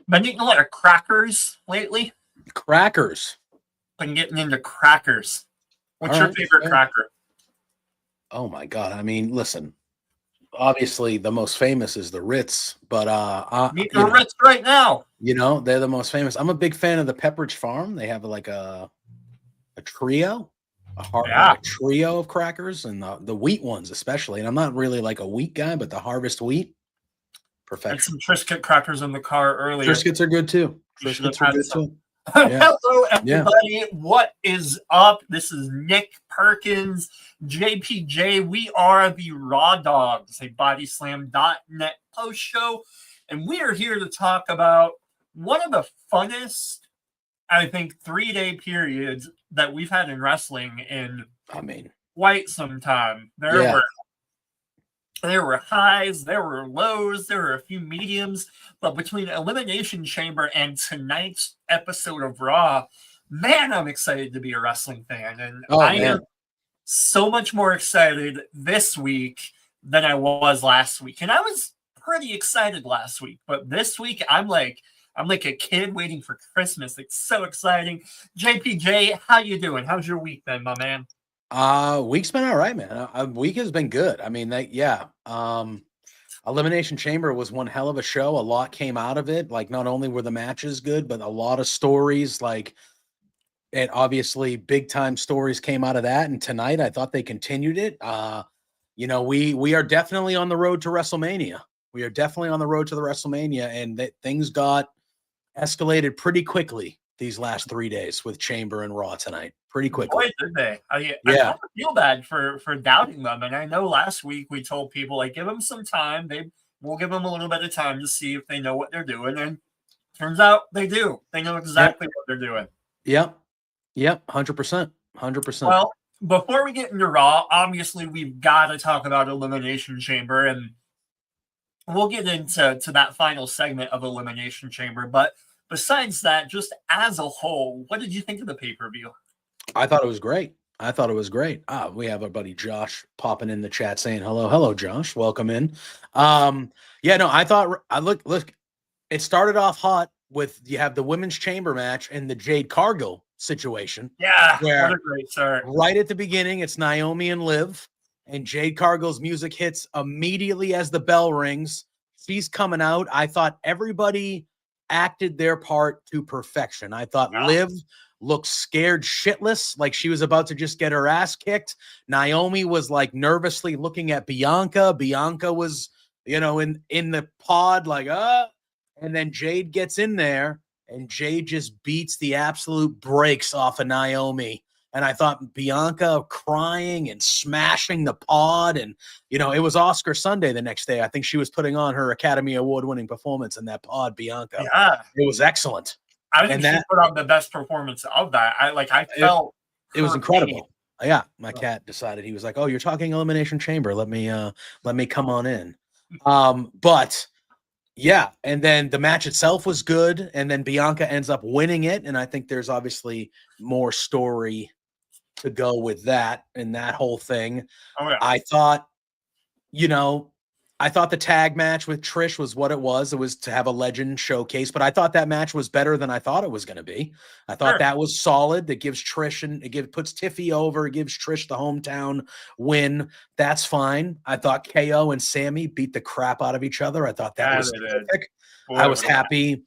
Been eating a lot of crackers lately. Crackers. Been getting into crackers. What's your favorite cracker? Oh my God. I mean, listen, obviously the most famous is the Ritz, but Meet the Ritz right now. You know, they're the most famous. I'm a big fan of the Pepperidge Farm. They have like a trio, a trio of crackers, and the wheat ones especially. And I'm not really like a wheat guy, but the Harvest wheat, perfection. Had some Triscuit crackers in the car earlier. Triscuits are good too. Triscuits are good too. Yeah. Hello, everybody. Yeah. What is up? This is Nick Perkins, JPJ. We are the Raw Dogs, a bodyslam.net post show, and we are here to talk about one of the funnest, I think, 3-day periods that we've had in wrestling in quite some time. There were highs, there were lows, there were a few mediums, but between Elimination Chamber and tonight's episode of Raw, man, I'm excited to be a wrestling fan. And I am so much more excited this week than I was last week. And I was pretty excited last week, but this week I'm like a kid waiting for Christmas. It's so exciting. JPJ, how you doing? How's your week been, my man? Week's been all right, man. Week has been good. I mean, Elimination Chamber was one hell of a show. A lot came out of it. Like, not only were the matches good, but a lot of stories, and obviously big time stories came out of that. And tonight I thought they continued it. We are definitely on the road to WrestleMania. We are definitely on the road to the WrestleMania, and that things got escalated pretty quickly these last 3 days with Chamber and Raw tonight. Pretty quickly. Boy, did they. I feel bad for doubting them. And I know last week we told people, give them some time. We'll give them a little bit of time to see if they know what they're doing. And turns out they do. They know exactly what they're doing. Yep. 100%. 100%. Well, before we get into Raw, obviously we've got to talk about Elimination Chamber. And we'll get into that final segment of Elimination Chamber. But besides that, just as a whole, what did you think of the pay-per-view? I thought it was great. We have our buddy Josh popping in the chat saying hello, Josh. Welcome in. I thought look, it started off hot with you have the women's chamber match and the Jade Cargill situation. Yeah, what a great start. Right at the beginning, it's Naomi and Liv, and Jade Cargill's music hits immediately as the bell rings. She's coming out. I thought everybody acted their part to perfection. I thought Liv looked scared shitless, like she was about to just get her ass kicked. Naomi was nervously looking at Bianca. Bianca was, in the pod, and then Jade gets in there and Jade just beats the absolute brakes off of Naomi. And I thought Bianca crying and smashing the pod. And, it was Oscar Sunday the next day. I think she was putting on her Academy Award-winning performance in that pod, Bianca. Yeah. It was excellent. I think she put on the best performance of that. I felt it was incredible. Yeah. My cat decided, he was like, "Oh, you're talking Elimination Chamber. Let me come on in." But yeah. And then the match itself was good. And then Bianca ends up winning it. And I think there's obviously more story to go with that and that whole thing. Oh, yeah. I thought the tag match with Trish was what it was. It was to have a legend showcase, but I thought that match was better than I thought it was going to be. I thought that was solid. That gives Trish puts Tiffy over. It gives Trish the hometown win. That's fine. I thought KO and Sammy beat the crap out of each other. I thought that was terrific. I was happy.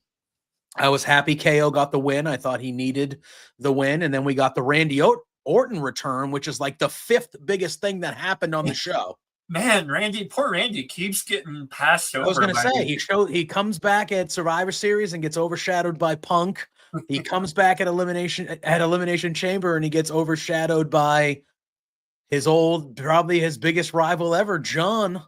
KO got the win. I thought he needed the win. And then we got the Randy Orton return, which is the fifth biggest thing that happened on the show. Man, poor Randy keeps getting passed over. I was going to say, he comes back at Survivor Series and gets overshadowed by Punk. He comes back at Elimination Chamber and he gets overshadowed by probably his biggest rival ever, John,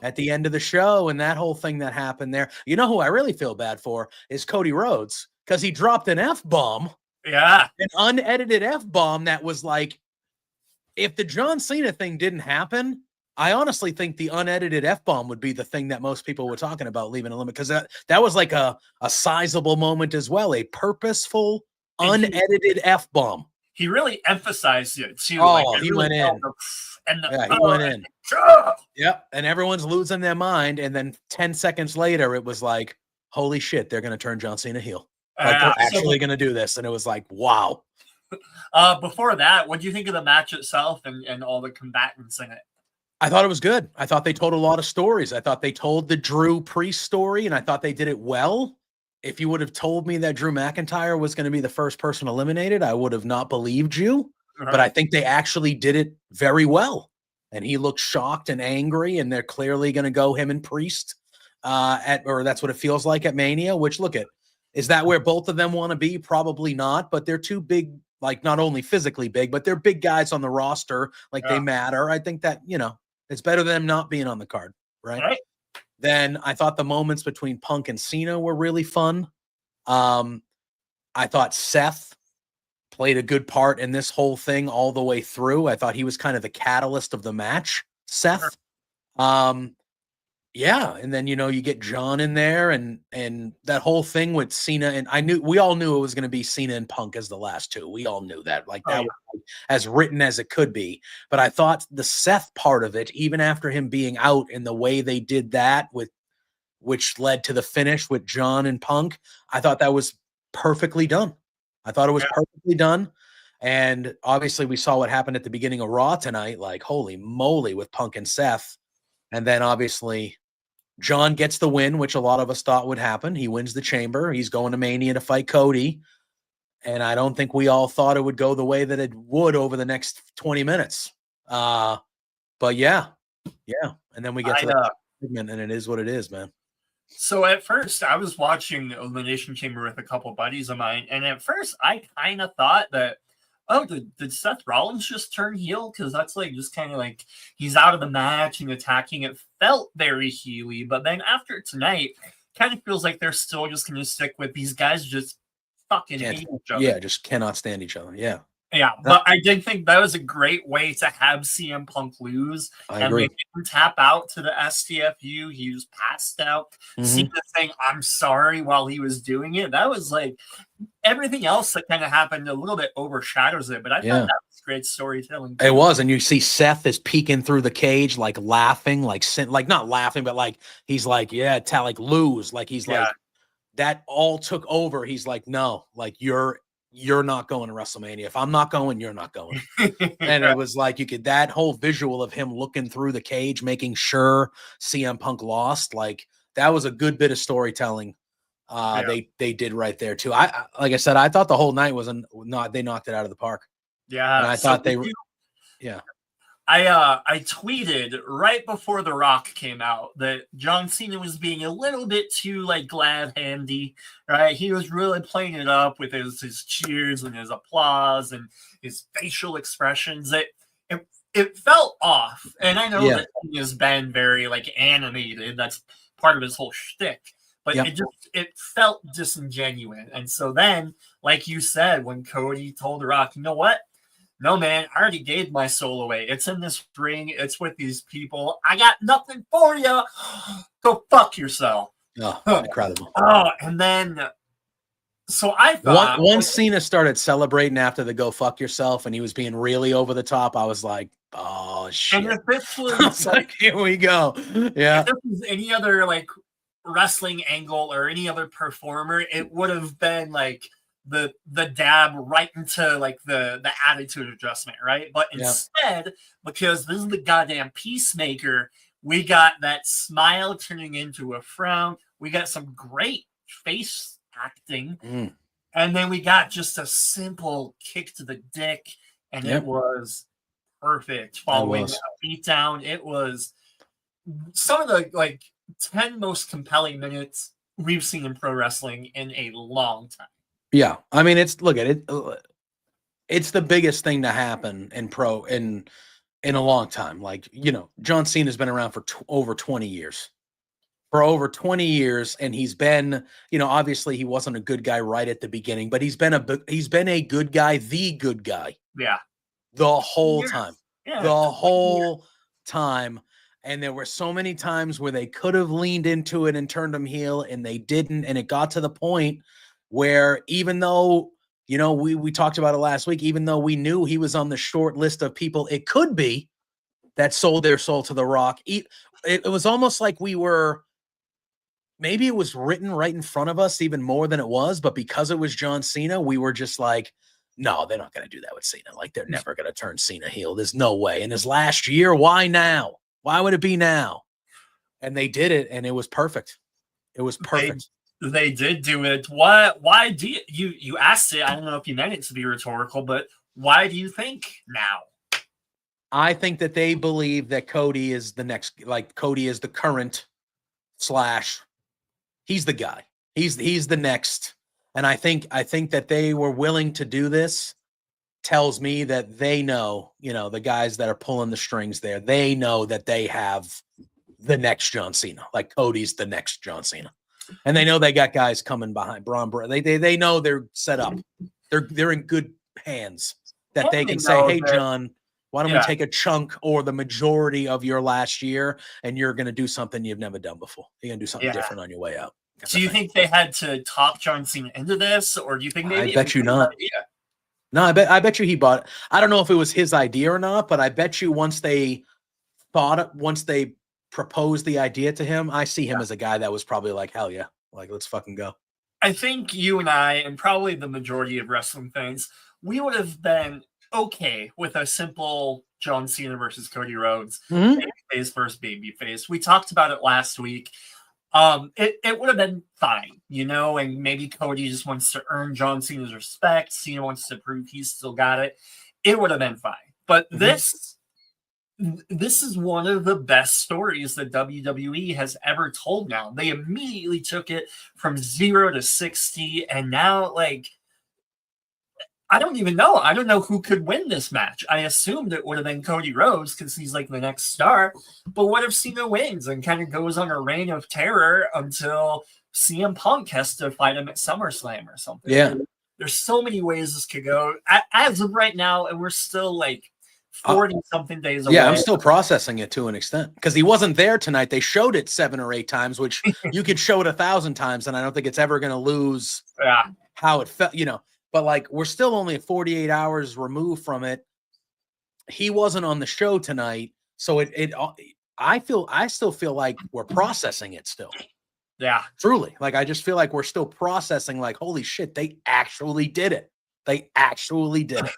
at the end of the show. And that whole thing that happened there. You know who I really feel bad for is Cody Rhodes, because he dropped an F-bomb. Yeah. An unedited F-bomb that was if the John Cena thing didn't happen, I honestly think the unedited F-bomb would be the thing that most people were talking about leaving a limit, because that was a sizable moment as well, a purposeful, unedited F-bomb. He really emphasized it too. He went in. He went in. Yep, and everyone's losing their mind, and then 10 seconds later, it was holy shit, they're going to turn John Cena heel. Like, they're actually going to do this. And it was like, wow. Before that, what do you think of the match itself and all the combatants in it? I thought it was good. I thought they told a lot of stories. I thought they told the Drew Priest story, and I thought they did it well. If you would have told me that Drew McIntyre was going to be the first person eliminated, I would have not believed you. But I think they actually did it very well. And he looked shocked and angry, and they're clearly going to go him and Priest or that's what it feels like at Mania, which, look at, is that where both of them want to be? Probably not, but they're too big, like not only physically big, but they're big guys on the roster. Like they matter. I think that, it's better than them not being on the card, right? Then I thought the moments between Punk and Cena were really fun. I thought Seth played a good part in this whole thing all the way through. I thought he was kind of the catalyst of the match, Seth. Yeah, and then you get John in there, and that whole thing with Cena, and we all knew it was going to be Cena and Punk as the last two. We all knew that, that was as written as it could be. But I thought the Seth part of it, even after him being out, and the way they did that which led to the finish with John and Punk, I thought that was perfectly done. I thought it was perfectly done. And obviously we saw what happened at the beginning of Raw tonight, like holy moly with Punk and Seth. And then obviously John gets the win, which a lot of us thought would happen. He wins the Chamber. He's going to Mania to fight Cody. And I don't think we all thought it would go the way that it would over the next 20 minutes. But yeah. And then we get to the segment, and it is what it is, man. So at first, I was watching Elimination Chamber with a couple buddies of mine, and at first, I kind of thought that, did Seth Rollins just turn heel? Because that's just kind of like he's out of the match and attacking. It felt very heely, but then after tonight, kind of feels like they're still just going to stick with these guys just fucking hate each other. Yeah, just cannot stand each other. Yeah. Yeah, but I did think that was a great way to have CM Punk lose. I agree. Make him tap out to the STFU. He was passed out. Cena saying, "I'm sorry," while he was doing it. That was everything else that kind of happened a little bit overshadows it. But I thought that was great storytelling. It was. And you see Seth is peeking through the cage, laughing, not laughing, but he's lose. He's that all took over. He's like, no, you're not going to WrestleMania. If I'm not going, you're not going. And it was you could, that whole visual of him looking through the cage, making sure CM Punk lost. That was a good bit of storytelling. They did right there too. Like I said, I thought the whole night they knocked it out of the park. Yeah. And I thought I tweeted right before The Rock came out that John Cena was being a little bit too glad handy, right? He was really playing it up with his cheers and his applause and his facial expressions. It felt off, and I know that he has been very animated. That's part of his whole shtick. But it felt disingenuous. And so then, like you said, when Cody told The Rock, you know what? No, man, I already gave my soul away. It's in this ring. It's with these people. I got nothing for you. Go fuck yourself. Oh, incredible. Oh, and then, so I thought. Once Cena started celebrating after the go fuck yourself and he was being really over the top, I was like, oh, shit. And if this was here we go. Yeah. If this was any other, wrestling angle or any other performer, it would have been, the dab right into the attitude adjustment, right? But instead, because this is the goddamn Peacemaker, we got that smile turning into a frown. We got some great face acting, and then we got just a simple kick to the dick, and it was perfect. Following that beatdown, it was some of the 10 most compelling minutes we've seen in pro wrestling in a long time. Yeah, I mean, it's the biggest thing to happen in pro in a long time. John Cena's been around for over 20 years. For over 20 years, and he's been, obviously he wasn't a good guy right at the beginning, but he's been a good guy, the good guy. Yeah. The whole time. Yeah. The whole time. And there were so many times where they could have leaned into it and turned him heel, and they didn't, and it got to the point where even though, we talked about it last week, even though we knew he was on the short list of people it could be that sold their soul to The Rock, it was almost like we were maybe it was written right in front of us even more than it was, but because it was John Cena, we were just like, no, they're not going to do that with Cena. Like, they're never going to turn Cena heel. There's no way. In his last year, why now? Why would it be now? And they did it, and it was perfect. It was perfect. They did do it. Why do you asked it? I don't know if you meant it to be rhetorical, but why do you think now? I think that they believe that Cody is the next, like Cody is the current / he's the guy. He's the next. And I think that they were willing to do this tells me that they know, the guys that are pulling the strings there, they know that they have the next John Cena. Like, Cody's the next John Cena. And they know they got guys coming behind Braun. They know they're set up. They're in good hands that they can say, hey, John, why don't we take a chunk or the majority of your last year, and you're going to do something you've never done before. You're going to do something different on your way out. Do you think they had to talk John Cena into this, or do you think maybe? I bet you not. No, I bet you he bought it. I don't know if it was his idea or not, but I bet you once they proposed the idea to him, I see him as a guy that was probably like, hell yeah, like, let's fucking go. I think you and I, and probably the majority of wrestling fans, we would have been okay with a simple John Cena versus Cody Rhodes, babyface versus babyface. We talked about it last week. It would have been fine, and maybe Cody just wants to earn John Cena's respect. Cena wants to prove he's still got it. It would have been fine. But this is one of the best stories that WWE has ever told now. They immediately took it from 0 to 60, and now, like, I don't even know. I don't know who could win this match. I assumed it would have been Cody Rhodes because he's like the next star. But what if Cena wins and kind of goes on a reign of terror until CM Punk has to fight him at SummerSlam or something? Yeah. There's so many ways this could go. As of right now, and we're still like 40-something days away. Yeah, I'm still processing it to an extent because he wasn't there tonight. They showed it 7 or 8 times, which you could show it 1,000 times, and I don't think it's ever going to lose how it felt, But, like, we're still only 48 hours removed from it. He wasn't on the show tonight, so I still feel like we're processing it still. Yeah. Truly. Like, I just feel like we're still processing, like, holy shit, they actually did it. They actually did it.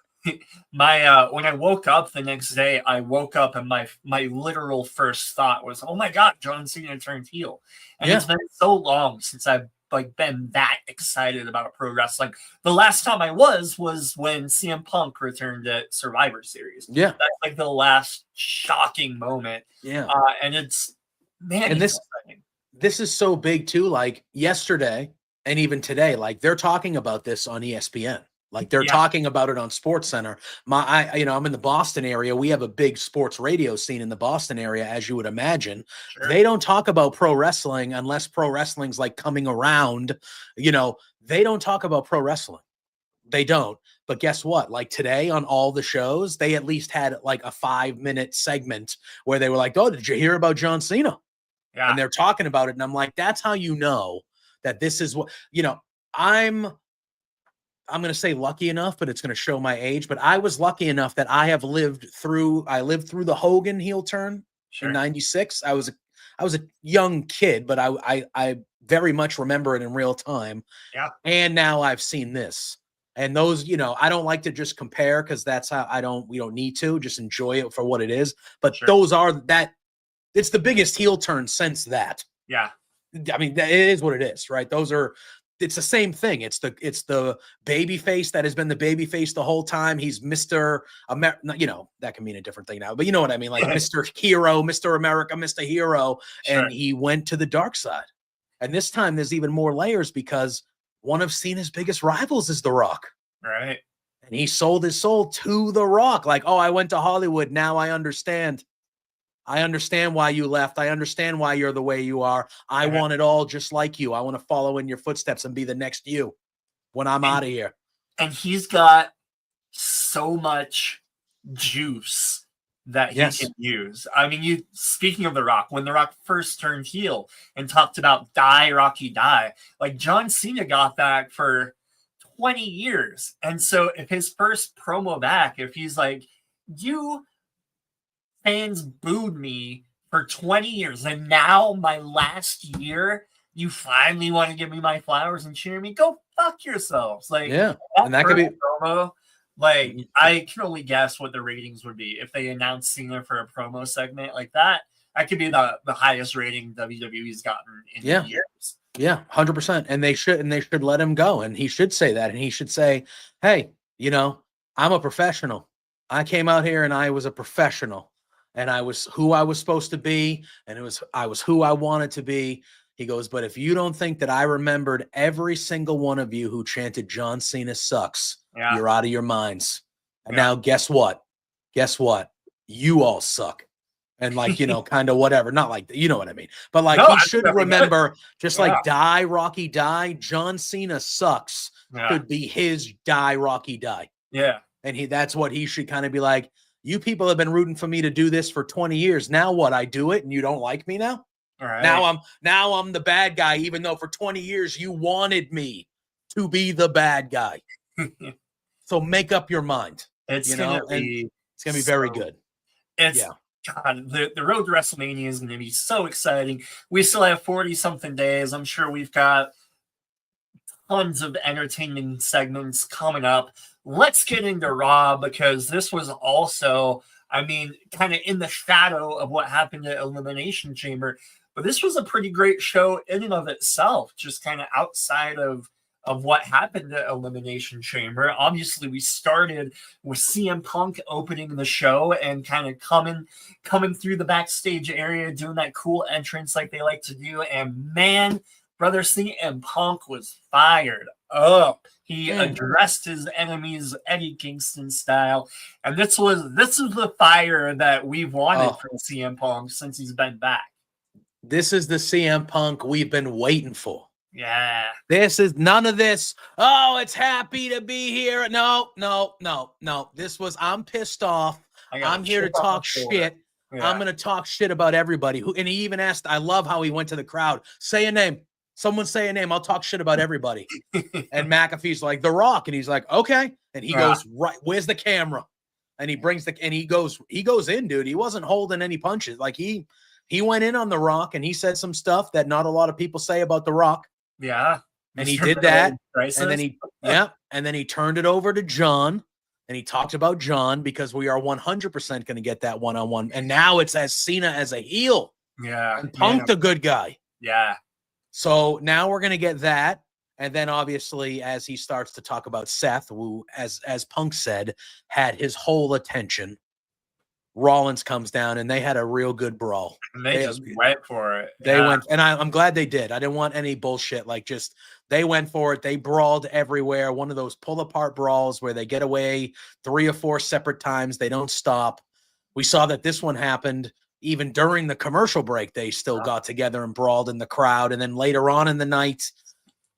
When I woke up the next day, I woke up and my literal first thought was, oh my God, John Cena turned heel. And it's been so long since I've been that excited about pro wrestling. The last time I was when CM Punk returned at Survivor Series. Yeah. That's like the last shocking moment. Yeah. And it's, man. And this is so big too. Like, yesterday and even today, like, they're talking about this on ESPN. Like, they're talking about it on SportsCenter. I'm in the Boston area. We have a big sports radio scene in the Boston area, as you would imagine. Sure. They don't talk about pro wrestling unless pro wrestling's like coming around. They don't talk about pro wrestling. They don't. But guess what? Like, today on all the shows, they at least had like a 5-minute segment where they were like, oh, did you hear about John Cena? Yeah. And they're talking about it. And I'm like, that's how you know that this is what, I'm going to say lucky enough, but it's going to show my age. But I was lucky enough that I lived through the Hogan heel turn in '96. I was a young kid, but I very much remember it in real time. Yeah. And now I've seen this, and those, I don't like to just compare because that's how we don't need to just enjoy it for what it is. But it's the biggest heel turn since that. Yeah. I mean, it is what it is, right? It's the same thing. It's the baby face that has been the baby face the whole time. He's Mr. America, that can mean a different thing now, but you know what I mean? Like Mr. Hero, Mr. America, Mr. Hero. And he went to the dark side. And this time there's even more layers because one of Cena's biggest rivals is The Rock. Right. And he sold his soul to The Rock. Like, oh, I went to Hollywood. Now I understand. I understand why you left. I understand why you're the way you are. I want it all just like you. I want to follow in your footsteps and be the next you when I'm out of here. And he's got so much juice that he can use. I mean, speaking of The Rock, when The Rock first turned heel and talked about die, Rocky, die, like John Cena got that for 20 years. And so if his first promo back, if he's like, you fans booed me for 20 years, and now my last year, you finally want to give me my flowers and cheer me? Go fuck yourselves. Like, yeah, and that could be promo. Like, I can only guess what the ratings would be if they announced Cena for a promo segment like that. That could be the highest rating WWE's gotten in years. Yeah, 100%. And they should let him go. And he should say that. And he should say, hey, you know, I'm a professional. I came out here and I was a professional. And I was who I was supposed to be. And I was who I wanted to be. He goes, but if you don't think that I remembered every single one of you who chanted John Cena sucks, you're out of your minds. And now guess what? Guess what? You all suck. And like, you know, kind of whatever. Not like, you know what I mean? But like, he should remember, just like die, Rocky, die. John Cena sucks could be his die, Rocky, die. Yeah. And that's what he should kind of be like. You people have been rooting for me to do this for 20 years. Now what? I do it and you don't like me now? All right. Now I'm the bad guy, even though for 20 years you wanted me to be the bad guy. So make up your mind. It's gonna be very good. God, the road to WrestleMania is going to be so exciting. We still have 40-something days. I'm sure we've got tons of entertaining segments coming up. Let's get into Raw, because this was also, I mean, kind of in the shadow of what happened at Elimination Chamber. But this was a pretty great show in and of itself, just kind of outside of what happened at Elimination Chamber. Obviously, we started with CM Punk opening the show and kind of coming through the backstage area, doing that cool entrance like they like to do. And man, brother CM Punk was fired up. He addressed his enemies Eddie Kingston style. And this is the fire that we've wanted from CM Punk since he's been back. This is the CM Punk we've been waiting for. Yeah. This is none of this. Oh, it's happy to be here. No. This was, I'm pissed off. I'm here to talk shit. Yeah. I'm going to talk shit about everybody. And he even asked, I love how he went to the crowd. Say a name. Someone say a name. I'll talk shit about everybody. And McAfee's like, The Rock. And he's like, okay. And he goes, right, where's the camera? And he brings he goes in, dude. He wasn't holding any punches. Like he went in on The Rock and he said some stuff that not a lot of people say about The Rock. Yeah. And he did that. And then he turned it over to John and he talked about John, because we are 100% going to get that one-on-one. And now it's as Cena as a heel. Yeah. And Punk the good guy. Yeah. So now we're going to get that. And then obviously as he starts to talk about Seth, who, as Punk said, had his whole attention, Rollins comes down and they had a real good brawl. And they just went for it. They went, and I'm glad they did. I didn't want any bullshit. Like, just they went for it. They brawled everywhere. One of those pull apart brawls where they get away 3 or 4 separate times. They don't stop. We saw that this one happened even during the commercial break. They still got together and brawled in the crowd. And then later on in the night,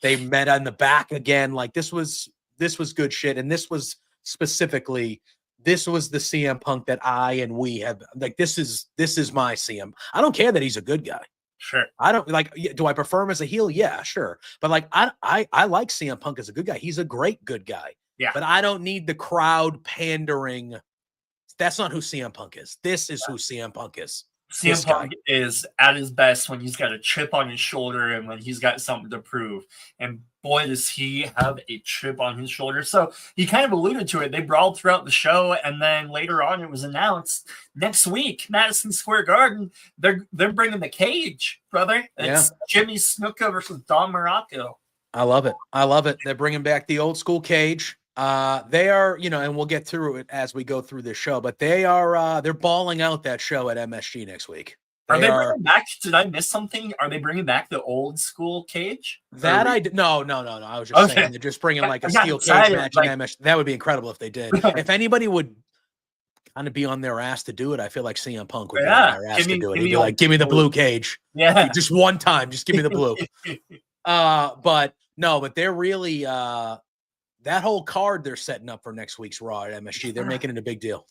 they met in the back again. Like, this was good shit. And this was specifically, this was the CM Punk that I and we have. Like, this is my CM. I don't care that he's a good guy. Sure. I don't like. Do I prefer him as a heel? Yeah, sure. But like, I like CM Punk as a good guy. He's a great good guy. Yeah. But I don't need the crowd pandering. That's not who CM Punk is. This is who CM Punk is. CM Punk is at his best when he's got a chip on his shoulder and when he's got something to prove. And boy, does he have a chip on his shoulder. So he kind of alluded to it. They brawled throughout the show, and then later on it was announced next week, Madison Square Garden, they're bringing the cage, brother. It's Jimmy Snuka versus Don Morocco. I love it. They're bringing back the old school cage. They are, and we'll get through it as we go through this show, but they're balling out that show at MSG next week. Are they bringing back? Did I miss something? Are they bringing back the old school cage? No. I was just saying they're just bringing like a steel cage match in MSG. That would be incredible if they did. If anybody would kind of be on their ass to do it, I feel like CM Punk would be on their ass to do it. He'd be like, "Give me the blue cage, just one time, just give me the blue." But they're really that whole card they're setting up for next week's Raw at MSG. They're making it a big deal.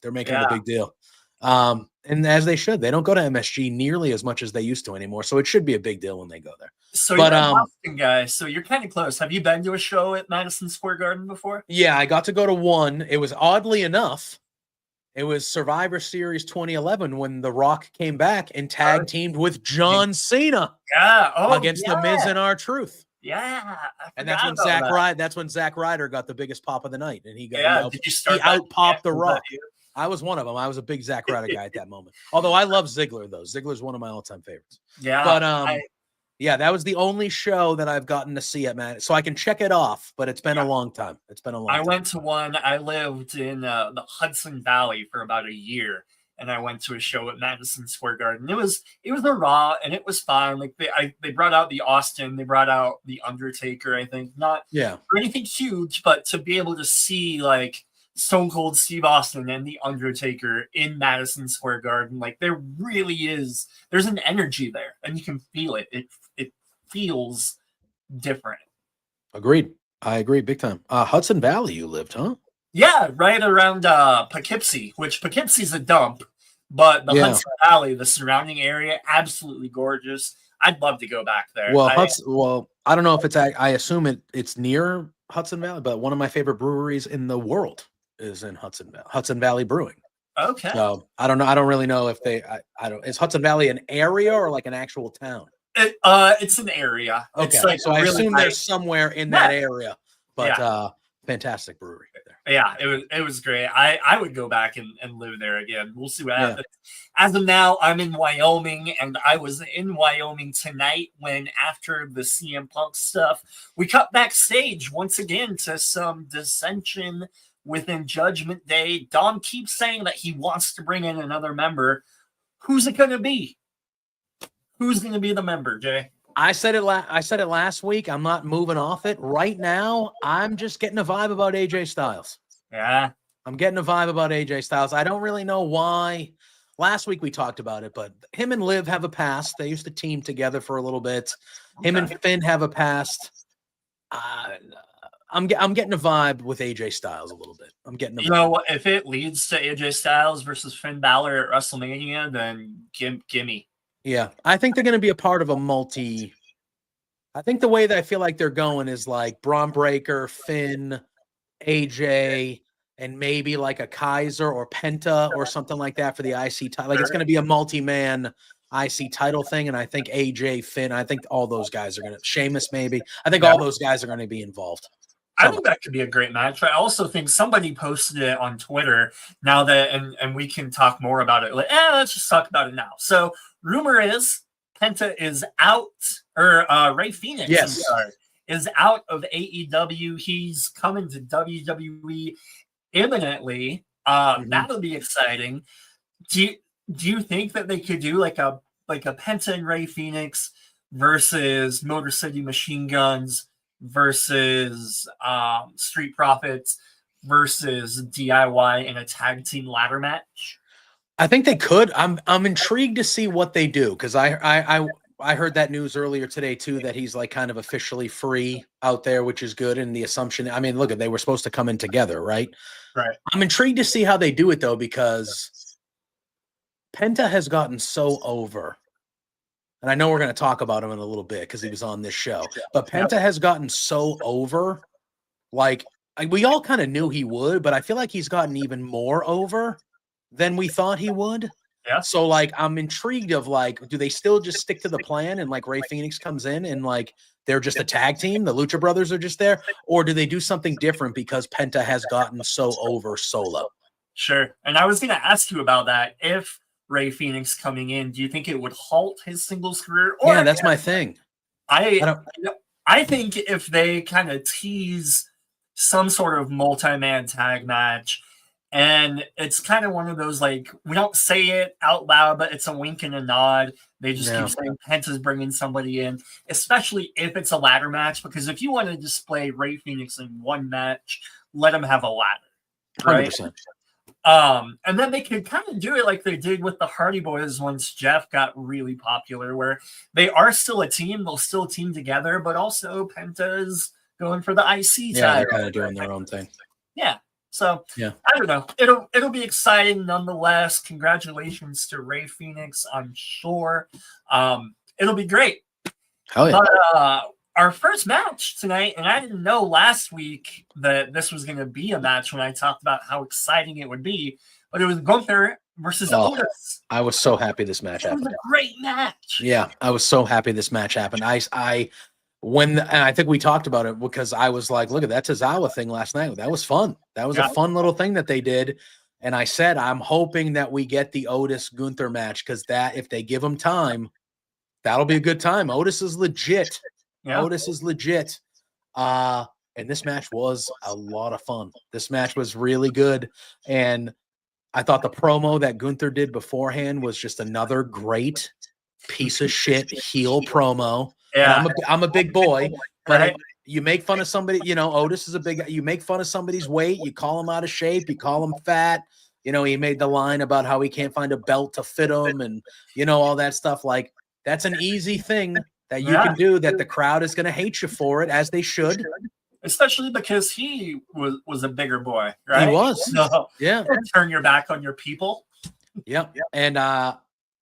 And as they should. They don't go to MSG nearly as much as they used to anymore. So it should be a big deal when they go there. So you're a Boston guy, so you're kind of close. Have you been to a show at Madison Square Garden before? Yeah, I got to go to one. It was oddly enough, It was Survivor Series 2011 when The Rock came back and tag teamed with John Cena against The Miz and R-Truth. Yeah, and that's when Zack Ryder. That's when Zack Ryder got the biggest pop of the night, and he out popped The Rock. I was one of them. I was a big Zack Ryder guy at that moment. Although I love Ziggler, though. Ziggler's one of my all-time favorites. Yeah, but yeah, that was the only show that I've gotten to see at Madison, so I can check it off. But it's been a long time. It's been a long time. I went to one. I lived in the Hudson Valley for about a year, and I went to a show at Madison Square Garden. It was a Raw, and it was fine. Like they brought out the Austin, they brought out the Undertaker. I think not for anything huge, but to be able to see like Stone Cold Steve Austin and the Undertaker in Madison Square Garden, like there really is. There's an energy there, and you can feel it. It feels different. Agreed. I agree big time. Hudson Valley, you lived, huh? Yeah, right around Poughkeepsie, which Poughkeepsie's a dump, but the Hudson Valley, the surrounding area, absolutely gorgeous. I'd love to go back there. Well, I don't know if it's. I assume it's near Hudson Valley, but one of my favorite breweries in the world is in Hudson Valley. Hudson Valley Brewing. Okay. So I don't know. I don't really know if they. I don't. Is Hudson Valley an area or like an actual town? It's an area. Okay, it's like so I assume they're somewhere in that area. But fantastic brewery right there. Yeah, it was great. I would go back and live there again. We'll see what happens. As of now, I'm in Wyoming, and I was in Wyoming tonight when, after the CM Punk stuff, we cut backstage once again to some dissension within Judgment Day. Dom keeps saying that he wants to bring in another member. Who's it going to be? Who's going to be the member, Jay? I said it last week. I'm not moving off it. Right now, I'm just getting a vibe about AJ Styles. Yeah. I'm getting a vibe about AJ Styles. I don't really know why. Last week we talked about it, but him and Liv have a past. They used to team together for a little bit. Him and Finn have a past. I'm getting a vibe with AJ Styles a little bit. I'm getting a vibe. You know, if it leads to AJ Styles versus Finn Balor at WrestleMania, then gimme. Yeah, I think they're going to be a part of a multi. I think the way that I feel like they're going is like Braun Breaker, Finn, AJ, and maybe like a Kaiser or Penta or something like that for the IC title. Like it's going to be a multi-man IC title thing, and I think AJ, Finn, I think all those guys are going to. Sheamus maybe. I think all those guys are going to be involved. I think that could be a great match. I also think somebody posted it on Twitter now that, and we can talk more about it. Like, let's just talk about it now. So rumor is Penta is out, or Ray Phoenix is out of AEW. He's coming to WWE imminently. That'll be exciting. Do you think that they could do like a Penta and Ray Phoenix versus Motor City Machine Guns versus Street Profits versus DIY in a tag team ladder match? I think they could. I'm intrigued to see what they do, because I heard that news earlier today too, that he's like kind of officially free out there, which is good. And the assumption, I mean, look, they were supposed to come in together, right? Right. I'm intrigued to see how they do it though, because Penta has gotten so over. And I know we're going to talk about him in a little bit because he was on this show. But Penta has gotten so over. Like we all kind of knew he would, but I feel like he's gotten even more over than we thought he would. Yeah. So like I'm intrigued of like, do they still just stick to the plan and like Ray Phoenix comes in and like they're just a tag team, the Lucha Brothers are just there, or do they do something different because Penta has gotten so over solo? Sure. And I was going to ask you about that. If Ray Phoenix coming in, do you think it would halt his singles career? Or that's my thing. I think if they kind of tease some sort of multi-man tag match, and it's kind of one of those, like, we don't say it out loud, but it's a wink and a nod. They just keep saying Penta's bringing somebody in, especially if it's a ladder match, because if you want to display Ray Phoenix in one match, let him have a ladder. Right? 100%. And then they could kind of do it like they did with the Hardy Boys once Jeff got really popular, where they are still a team, they'll still team together, but also Penta's going for the IC title. Yeah, they're kind of doing their own thing. Yeah. So I don't know. It'll be exciting nonetheless. Congratulations to Ray Phoenix, I'm sure. It'll be great. Hell yeah. But our first match tonight, and I didn't know last week that this was going to be a match when I talked about how exciting it would be, but it was Gunther versus Otis. I was so happy this match happened. It was a great match. Yeah, I was so happy this match happened. And I think we talked about it because I was like, look at that Tozawa thing last night. That was fun. That was a fun little thing that they did. And I said, I'm hoping that we get the Otis Gunther match because that if they give him time, that'll be a good time. Otis is legit. Yeah. Otis is legit. And this match was a lot of fun. This match was really good. And I thought the promo that Gunther did beforehand was just another great piece of shit heel promo. Yeah, I'm a big boy, but you make fun of somebody, you know, Otis is a big, you make fun of somebody's weight, you call him out of shape, you call him fat. You know, he made the line about how he can't find a belt to fit him and, you know, all that stuff. Like, that's an easy thing that you can do that the crowd is going to hate you for it, as they should. Especially because he was a bigger boy, right? He was. So, yeah. Turn your back on your people. Yep. And,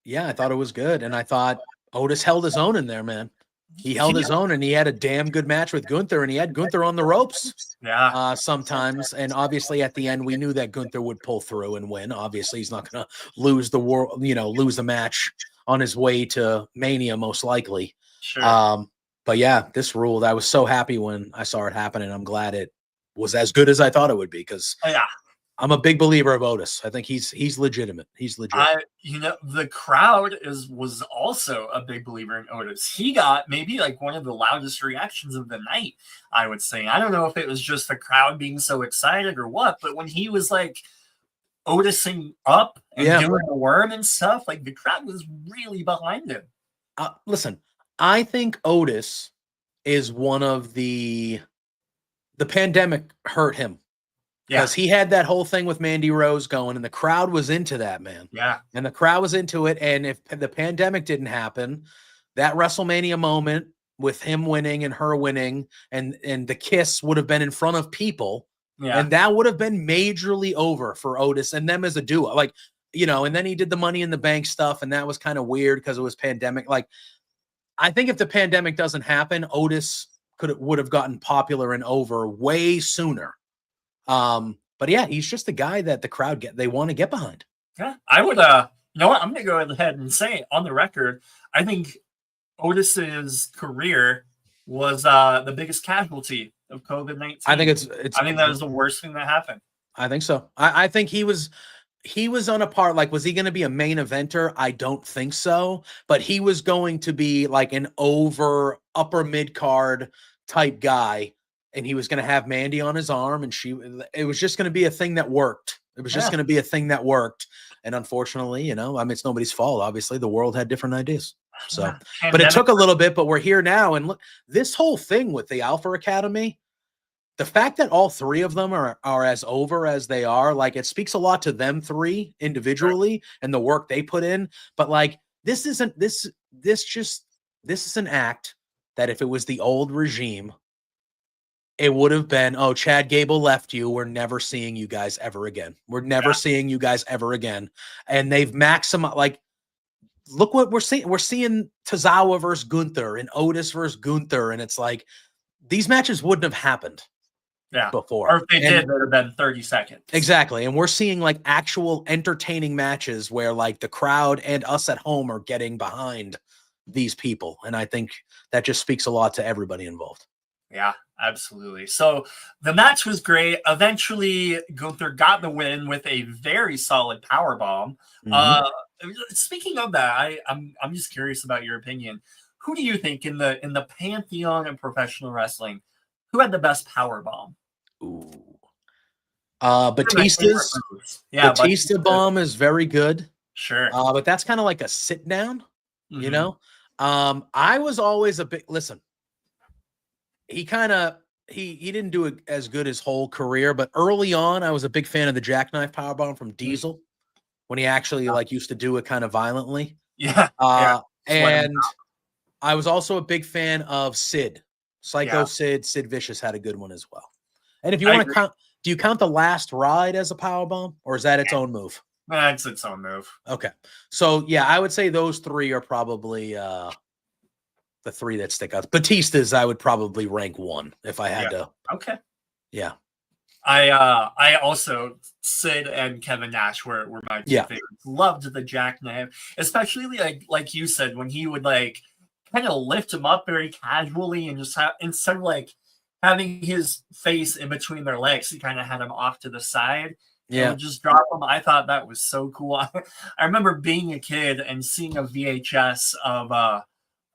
yeah, I thought it was good. And I thought Otis held his own in there, man. He held his own, and he had a damn good match with Gunther, and he had Gunther on the ropes. Yeah. Sometimes, and obviously at the end, we knew that Gunther would pull through and win. Obviously, he's not going to lose the world, you know, lose the match on his way to Mania, most likely. Sure. But yeah, this ruled. I was so happy when I saw it happen, and I'm glad it was as good as I thought it would be because I'm a big believer of Otis. I think he's legitimate. He's legit. You know, the crowd was also a big believer in Otis. He got maybe like one of the loudest reactions of the night, I would say. I don't know if it was just the crowd being so excited or what, but when he was like Otising up and doing the worm and stuff, like the crowd was really behind him. Listen, I think Otis is one of the pandemic hurt him. Because he had that whole thing with Mandy Rose going, and the crowd was into that, man. Yeah. And the crowd was into it. And if the pandemic didn't happen, that WrestleMania moment with him winning and her winning, and the kiss would have been in front of people. Yeah. And that would have been majorly over for Otis and them as a duo. Like, you know, and then he did the Money in the Bank stuff, and that was kind of weird because it was pandemic. Like, I think if the pandemic doesn't happen, Otis would have gotten popular and over way sooner. But yeah, he's just the guy that the crowd they want to get behind. Yeah, I would, you know what? I'm going to go ahead and say it on the record. I think Otis's career was, the biggest casualty of COVID-19. I think I think that was the worst thing that happened. I think so. I think he was on a part, like, was he going to be a main eventer? I don't think so, but he was going to be like an upper mid card type guy. And he was going to have Mandy on his arm, and it was just going to be a thing that worked. It was just going to be a thing that worked. And unfortunately, you know, I mean, it's nobody's fault. Obviously, the world had different ideas. So, but it took a little bit, but we're here now. And look, this whole thing with the Alpha Academy, the fact that all three of them are as over as they are, like, it speaks a lot to them three individually and the work they put in. But like, this is an act that if it was the old regime, it would have been, oh, Chad Gable left you. We're never seeing you guys ever again. We're never seeing you guys ever again. And they've maximized, like, look what we're seeing. We're seeing Tozawa versus Gunther and Otis versus Gunther. And it's like, these matches wouldn't have happened before. Or if they did, it would have been 30 seconds. Exactly. And we're seeing like actual entertaining matches where like the crowd and us at home are getting behind these people. And I think that just speaks a lot to everybody involved. Yeah, absolutely. So the match was great. Eventually, Gunther got the win with a very solid powerbomb. Speaking of that, I'm just curious about your opinion. Who do you think in the pantheon of professional wrestling, who had the best powerbomb? Ooh, Batista's. Yeah, Batista bomb is very good. Sure, but that's kind of like a sit down. You know, I was always a big listen. He didn't do it as good his whole career, but early on, I was a big fan of the jackknife powerbomb from Diesel when he actually like used to do it kind of violently. Yeah. And I was also a big fan of Sid, Psycho Sid. Sid Vicious had a good one as well. And if you want to count, do you count the last ride as a powerbomb, or is that its own move? That's its own move. Okay, so yeah, I would say those three are probably the three that stick out. Batista's, I would probably rank one if I had to. Okay. Yeah. I also Sid and Kevin Nash were my two favorites. Loved the jackknife, especially like you said, when he would like kind of lift him up very casually and just instead of like having his face in between their legs, he kind of had him off to the side. Yeah, would just drop them. I thought that was so cool. I remember being a kid and seeing a VHS of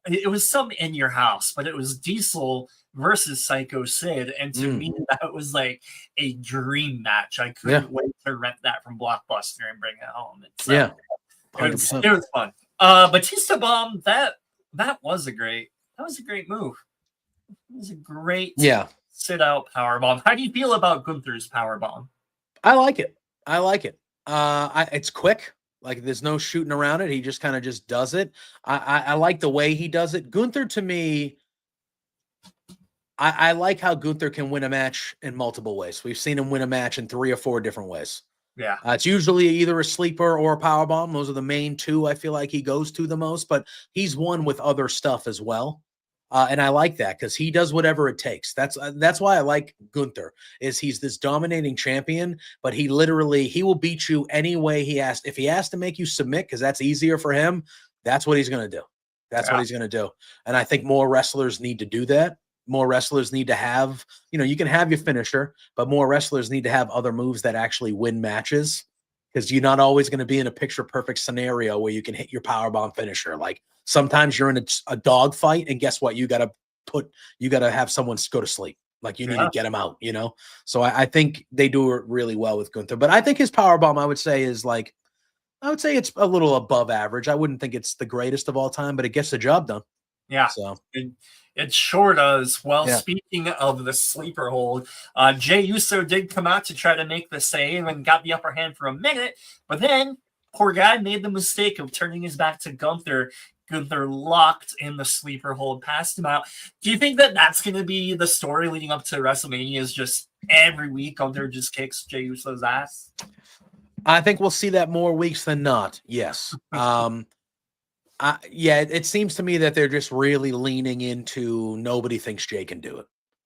it was some In Your House, but it was Diesel versus Psycho Sid, and to me that was like a dream match. I couldn't wait to rent that from Blockbuster and bring it home. It was fun. Batista Bomb, that was a great move. It was a great sit out power bomb. How do you feel about Gunther's power bomb? I like it. It's quick. Like there's no shooting around it. He just kind of just does it. I like the way he does it. Gunther, to me, I like how Gunther can win a match in multiple ways. We've seen him win a match in 3 or 4 different ways. Yeah. It's usually either a sleeper or a power bomb. Those are the main 2 I feel like he goes to the most, but he's won with other stuff as well. And I like that because he does whatever it takes. That's why I like Gunther, is he's this dominating champion, but he will beat you any way he has. If he has to make you submit because that's easier for him, that's what he's going to do. That's what he's going to do. And I think more wrestlers need to do that. More wrestlers need to have, you can have your finisher, but more wrestlers need to have other moves that actually win matches, because you're not always going to be in a picture perfect scenario where you can hit your powerbomb finisher. Like sometimes you're in a dog fight, and guess what? You got to have someone go to sleep. Like you need to get him out, So I think they do it really well with Gunther, but I think his powerbomb, I would say it's a little above average. I wouldn't think it's the greatest of all time, but it gets the job done. Yeah. So it sure does. Well, speaking of the sleeper hold, Jey Uso did come out to try to make the save and got the upper hand for a minute, but then poor guy made the mistake of turning his back to Gunther. Gunther locked in the sleeper hold, passed him out. Do you think that that's going to be the story leading up to WrestleMania, is just every week Gunther just kicks Jey Uso's ass? I think we'll see that more weeks than not. Yes. It seems to me that they're just really leaning into nobody thinks Jey can do it.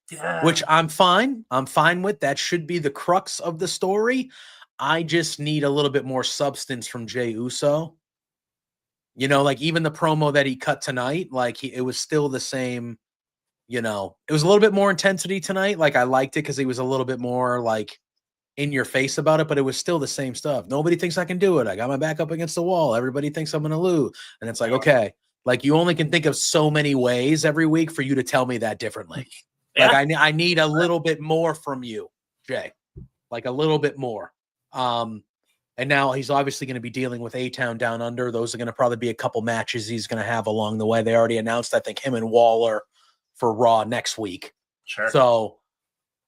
Yeah. Which I'm fine. I'm fine with. That should be the crux of the story. I just need a little bit more substance from Jey Uso. Like even the promo that he cut tonight, like it was still the same, it was a little bit more intensity tonight. Like I liked it because he was a little bit more like in your face about it, but it was still the same stuff. Nobody thinks I can do it. I got my back up against the wall. Everybody thinks I'm going to lose. And it's like, okay, like you only can think of so many ways every week for you to tell me that differently. Yeah. Like I need a little bit more from you, Jey, like a little bit more. And now he's obviously going to be dealing with A-Town Down Under. Those are going to probably be a couple matches he's going to have along the way. They already announced, I think, him and Waller for Raw next week. Sure. So,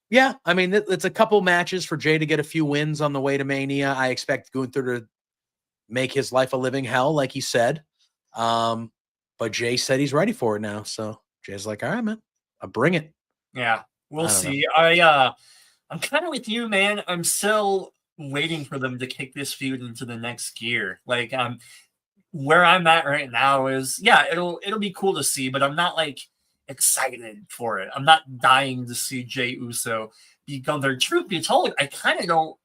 yeah, I mean, it's a couple matches for Jey to get a few wins on the way to Mania. I expect Gunther to make his life a living hell, like he said. But Jey said he's ready for it now. So Jay's like, all right, man, I'll bring it. Yeah, we'll see. I'm kind of with you, man. I'm still waiting for them to kick this feud into the next gear. Like, where I'm at right now is, it'll be cool to see, but I'm not like excited for it. I'm not dying to see Jey Uso be Gunther. Truth be told, I kind of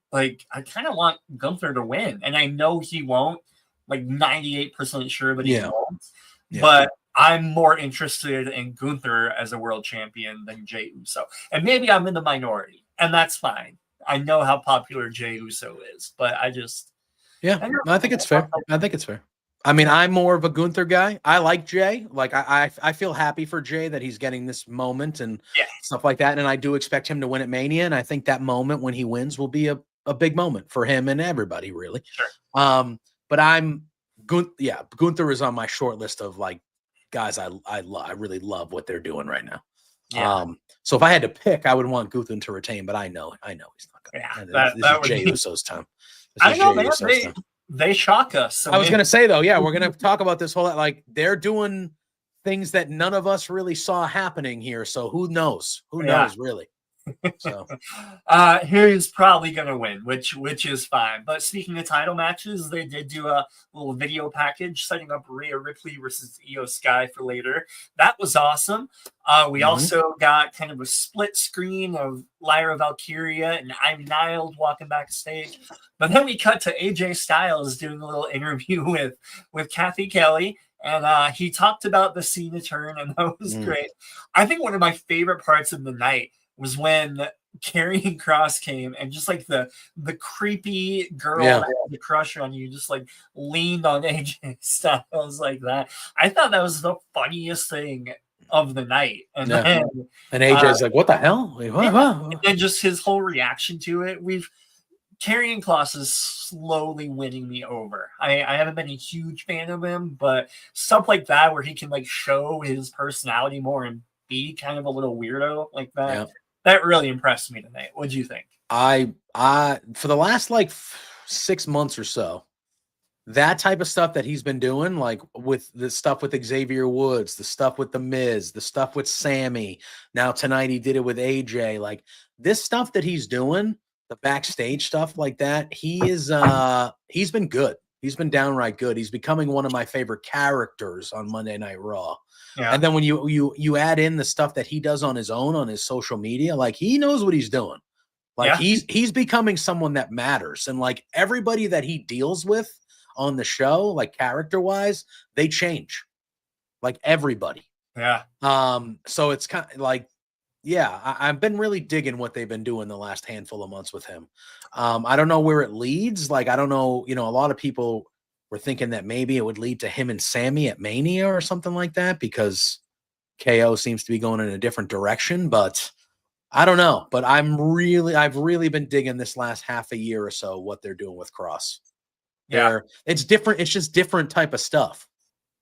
want Gunther to win, and I know he won't. Like 98% sure, but he won't. Yeah. But I'm more interested in Gunther as a world champion than Jey Uso, and maybe I'm in the minority, and that's fine. I know how popular Jey Uso is, but I think it's fair. I mean, I'm more of a Gunther guy. I like Jey. Like I feel happy for Jey that he's getting this moment and stuff like that. And I do expect him to win at Mania. And I think that moment when he wins will be a big moment for him and everybody, really. Sure. But Gunther is on my short list of like guys I really love what they're doing right now. Yeah. So if I had to pick, I would want Gunther to retain, but I know he's not going to. Yeah, this is Jey Uso's time. I know, man. They shock us. So I was going to say, though, we're going to talk about this whole, like, they're doing things that none of us really saw happening here. So who knows? Who knows, really? So Who's probably gonna win, which is fine. But speaking of title matches, they did do a little video package setting up Rhea Ripley versus IYO SKY for later. That was awesome. We also got kind of a split screen of Lyra Valkyrie and Ivy Nile walking backstage. But then we cut to AJ Styles doing a little interview with Kathy Kelly. And he talked about the Cena turn, and that was great. I think one of my favorite parts of the night was when Karrion Kross came and just like the creepy girl that had the crush on you just like leaned on AJ Styles like that. I thought that was the funniest thing of the night. And then AJ's like, what the hell? Wait, what? And then just his whole reaction to it. Karrion Kross is slowly winning me over. I haven't been a huge fan of him, but stuff like that where he can like show his personality more and be kind of a little weirdo like that. Yeah. That really impressed me tonight. What'd you think? I for the last like 6 months or so, that type of stuff that he's been doing, like with the stuff with Xavier Woods, the stuff with The Miz, the stuff with Sammy. Now tonight he did it with AJ. Like this stuff that he's doing, the backstage stuff like that, he's been good. He's been downright good. He's becoming one of my favorite characters on Monday Night Raw. Yeah. And then when you add in the stuff that he does on his own on his social media, like he knows what he's doing. Like he's becoming someone that matters. And like everybody that he deals with on the show, like character-wise, they change. Like everybody. Yeah. So it's kind of like, I've been really digging what they've been doing the last handful of months with him. I don't know where it leads. Like, I don't know, a lot of people were thinking that maybe it would lead to him and Sammy at Mania or something like that because KO seems to be going in a different direction, but I don't know. But I've really been digging this last half a year or so what they're doing with Kross. Yeah. It's different. It's just different type of stuff.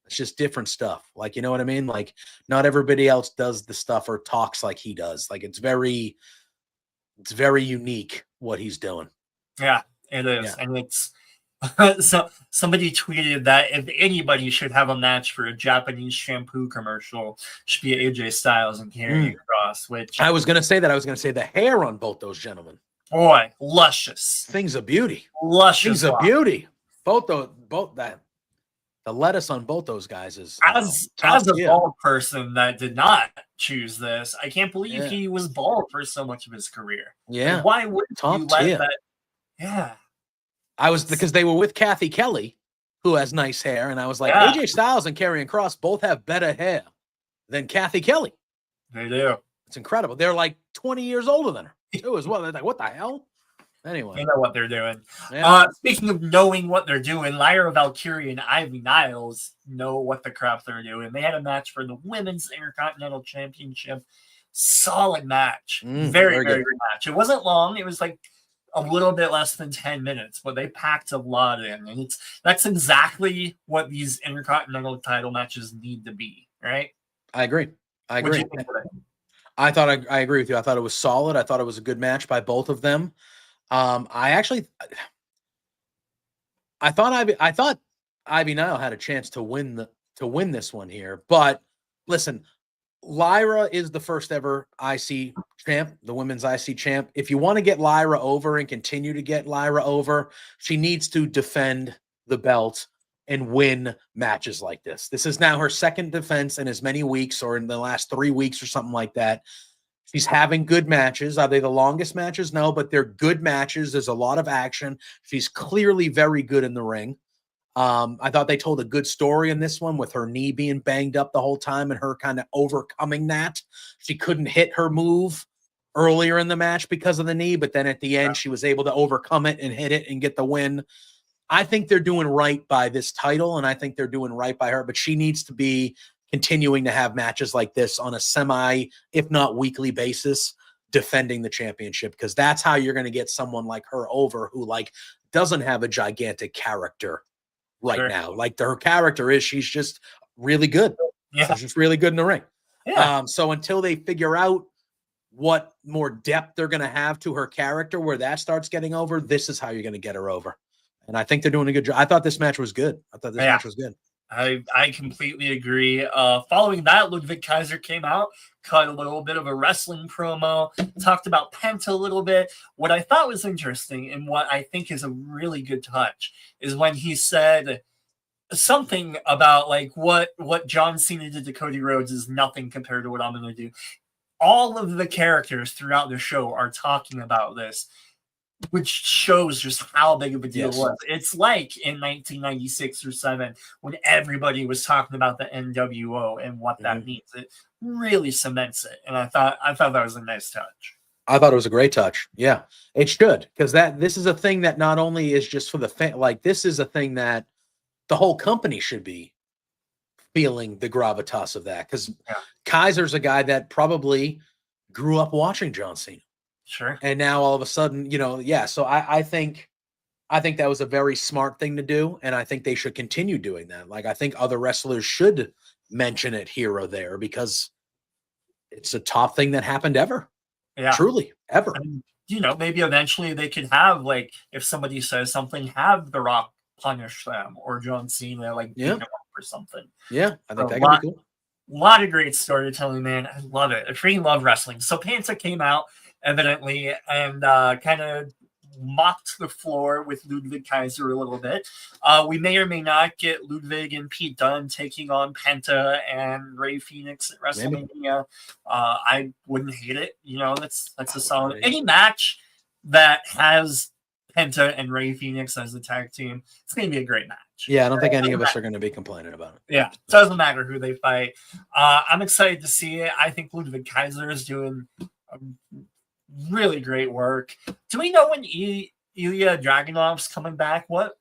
It's just different stuff. Like, you know what I mean? Like not everybody else does the stuff or talks like he does. Like it's very unique what he's doing. Yeah, it is. Yeah. And it's so somebody tweeted that if anybody should have a match for a Japanese shampoo commercial, should be AJ Styles and Karrion Kross, which I was going to say that. I was going to say the hair on both those gentlemen. Boy, luscious. Things of beauty. Luscious. Things of beauty. Both that. The lettuce on both those guys is as a bald person that did not choose this. I can't believe he was bald for so much of his career. Yeah, like, why wouldn't you let that? Yeah, because they were with Kathy Kelly, who has nice hair, and I was like, AJ Styles and Karrion Kross both have better hair than Kathy Kelly. They do. It's incredible. They're like 20 years older than her too, as well. They're like, what the hell? Anyway, they know what they're doing. Yeah. Speaking of knowing what they're doing, Lyra Valkyrie and Ivy Nile know what the crap they're doing. They had a match for the Women's Intercontinental Championship. Solid match. Very good match. It wasn't long. It was like a little bit less than 10 minutes, but they packed a lot in. And that's exactly what these Intercontinental title matches need to be, right? I agree. I agree with you. I thought it was solid. I thought it was a good match by both of them. I thought Ivy Nile had a chance to win this one here, but listen, Lyra is the first ever IC champ, the women's IC champ. If you want to get Lyra over and continue to get Lyra over, she needs to defend the belt and win matches like this. This is now her second defense in as many weeks or in the last 3 weeks or something like that. She's having good matches. Are they the longest matches? No, but they're good matches. There's a lot of action. She's clearly very good in the ring. I thought they told a good story in this one with her knee being banged up the whole time and her kind of overcoming that. She couldn't hit her move earlier in the match because of the knee, but then at the end, she was able to overcome it and hit it and get the win. I think they're doing right by this title, and I think they're doing right by her, but she needs to be continuing to have matches like this on a semi, if not weekly basis, defending the championship, because that's how you're going to get someone like her over who like doesn't have a gigantic character right now. Like her character is, she's just really good. Yeah. She's just really good in the ring. Yeah. So until they figure out what more depth they're going to have to her character, where that starts getting over, this is how you're going to get her over. And I think they're doing a good job. I thought this match was good. I completely agree. Following that, Ludwig Kaiser came out, cut a little bit of a wrestling promo, talked about Penta a little bit. What I thought was interesting and what I think is a really good touch is when he said something about like what John Cena did to Cody Rhodes is nothing compared to what I'm going to do. All of the characters throughout the show are talking about this, which shows just how big of a deal it was. It's like in 1996 or 7 when everybody was talking about the NWO and what that means. It really cements it, and I thought that was a nice touch. I thought it was a great touch. Yeah, it should, because this is a thing that not only is just for the fan, like this is a thing that the whole company should be feeling the gravitas of that, because Kaiser's a guy that probably grew up watching John Cena. Sure. And now all of a sudden, so I think that was a very smart thing to do, and I think they should continue doing that. Like I think other wrestlers should mention it here or there because it's a top thing that happened ever. Yeah. Truly, ever. And, maybe eventually they could have, like, if somebody says something, have The Rock punish them or John Cena, like, beat them up or something. Yeah, I think that could be cool. A lot of great storytelling, man. I love it. I freaking love wrestling. So Panta came out, evidently, and kind of mopped the floor with Ludwig Kaiser a little bit. We may or may not get Ludwig and Pete Dunne taking on Penta and Rey Fenix at WrestleMania. I wouldn't hate it. That's a solid. Any match that has Penta and Rey Phoenix as a tag team, it's going to be a great match. Yeah, I don't think any of us are going to be complaining about it. Yeah, it doesn't matter who they fight. I'm excited to see it. I think Ludwig Kaiser is doing really great work. Do we know when Ilya Dragunov's coming back? What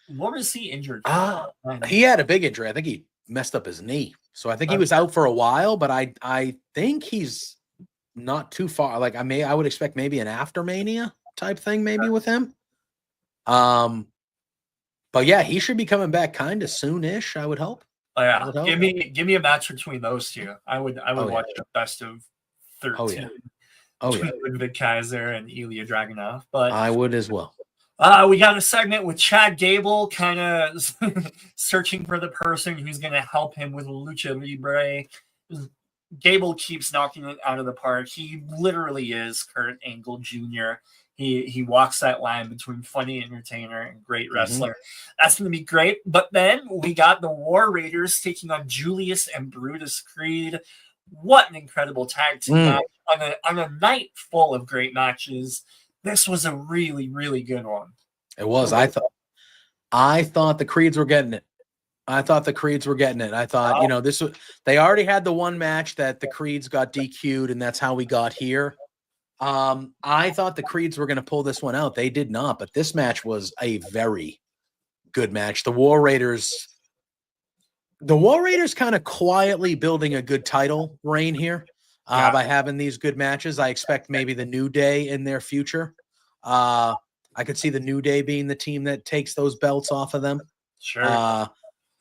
was he injured for? He had a big injury. I think he messed up his knee. So I think he was out for a while, but I think he's not too far. Like I would expect maybe an after Mania type thing maybe with him. But yeah, he should be coming back kind of soonish, I would hope. Oh yeah. Give me a match between those two. I would watch the best of 13. Ludwig Kaiser and Ilya Dragunov. But I would as well. We got a segment with Chad Gable kind of searching for the person who's going to help him with Lucha Libre. Gable keeps knocking it out of the park. He literally is Kurt Angle Jr. He walks that line between funny entertainer and great wrestler. That's going to be great. But then we got the War Raiders taking on Julius and Brutus Creed. What an incredible tag team match on a night full of great matches. This was a really, really good one. It was. I thought the Creeds were getting it. I thought, this was, they already had the one match that the Creeds got DQ'd, and that's how we got here. I thought the Creeds were going to pull this one out. They did not, but this match was a very good match. The War Raiders kind of quietly building a good title reign here by having these good matches. I expect maybe the New Day in their future. I could see the New Day being the team that takes those belts off of them. Sure.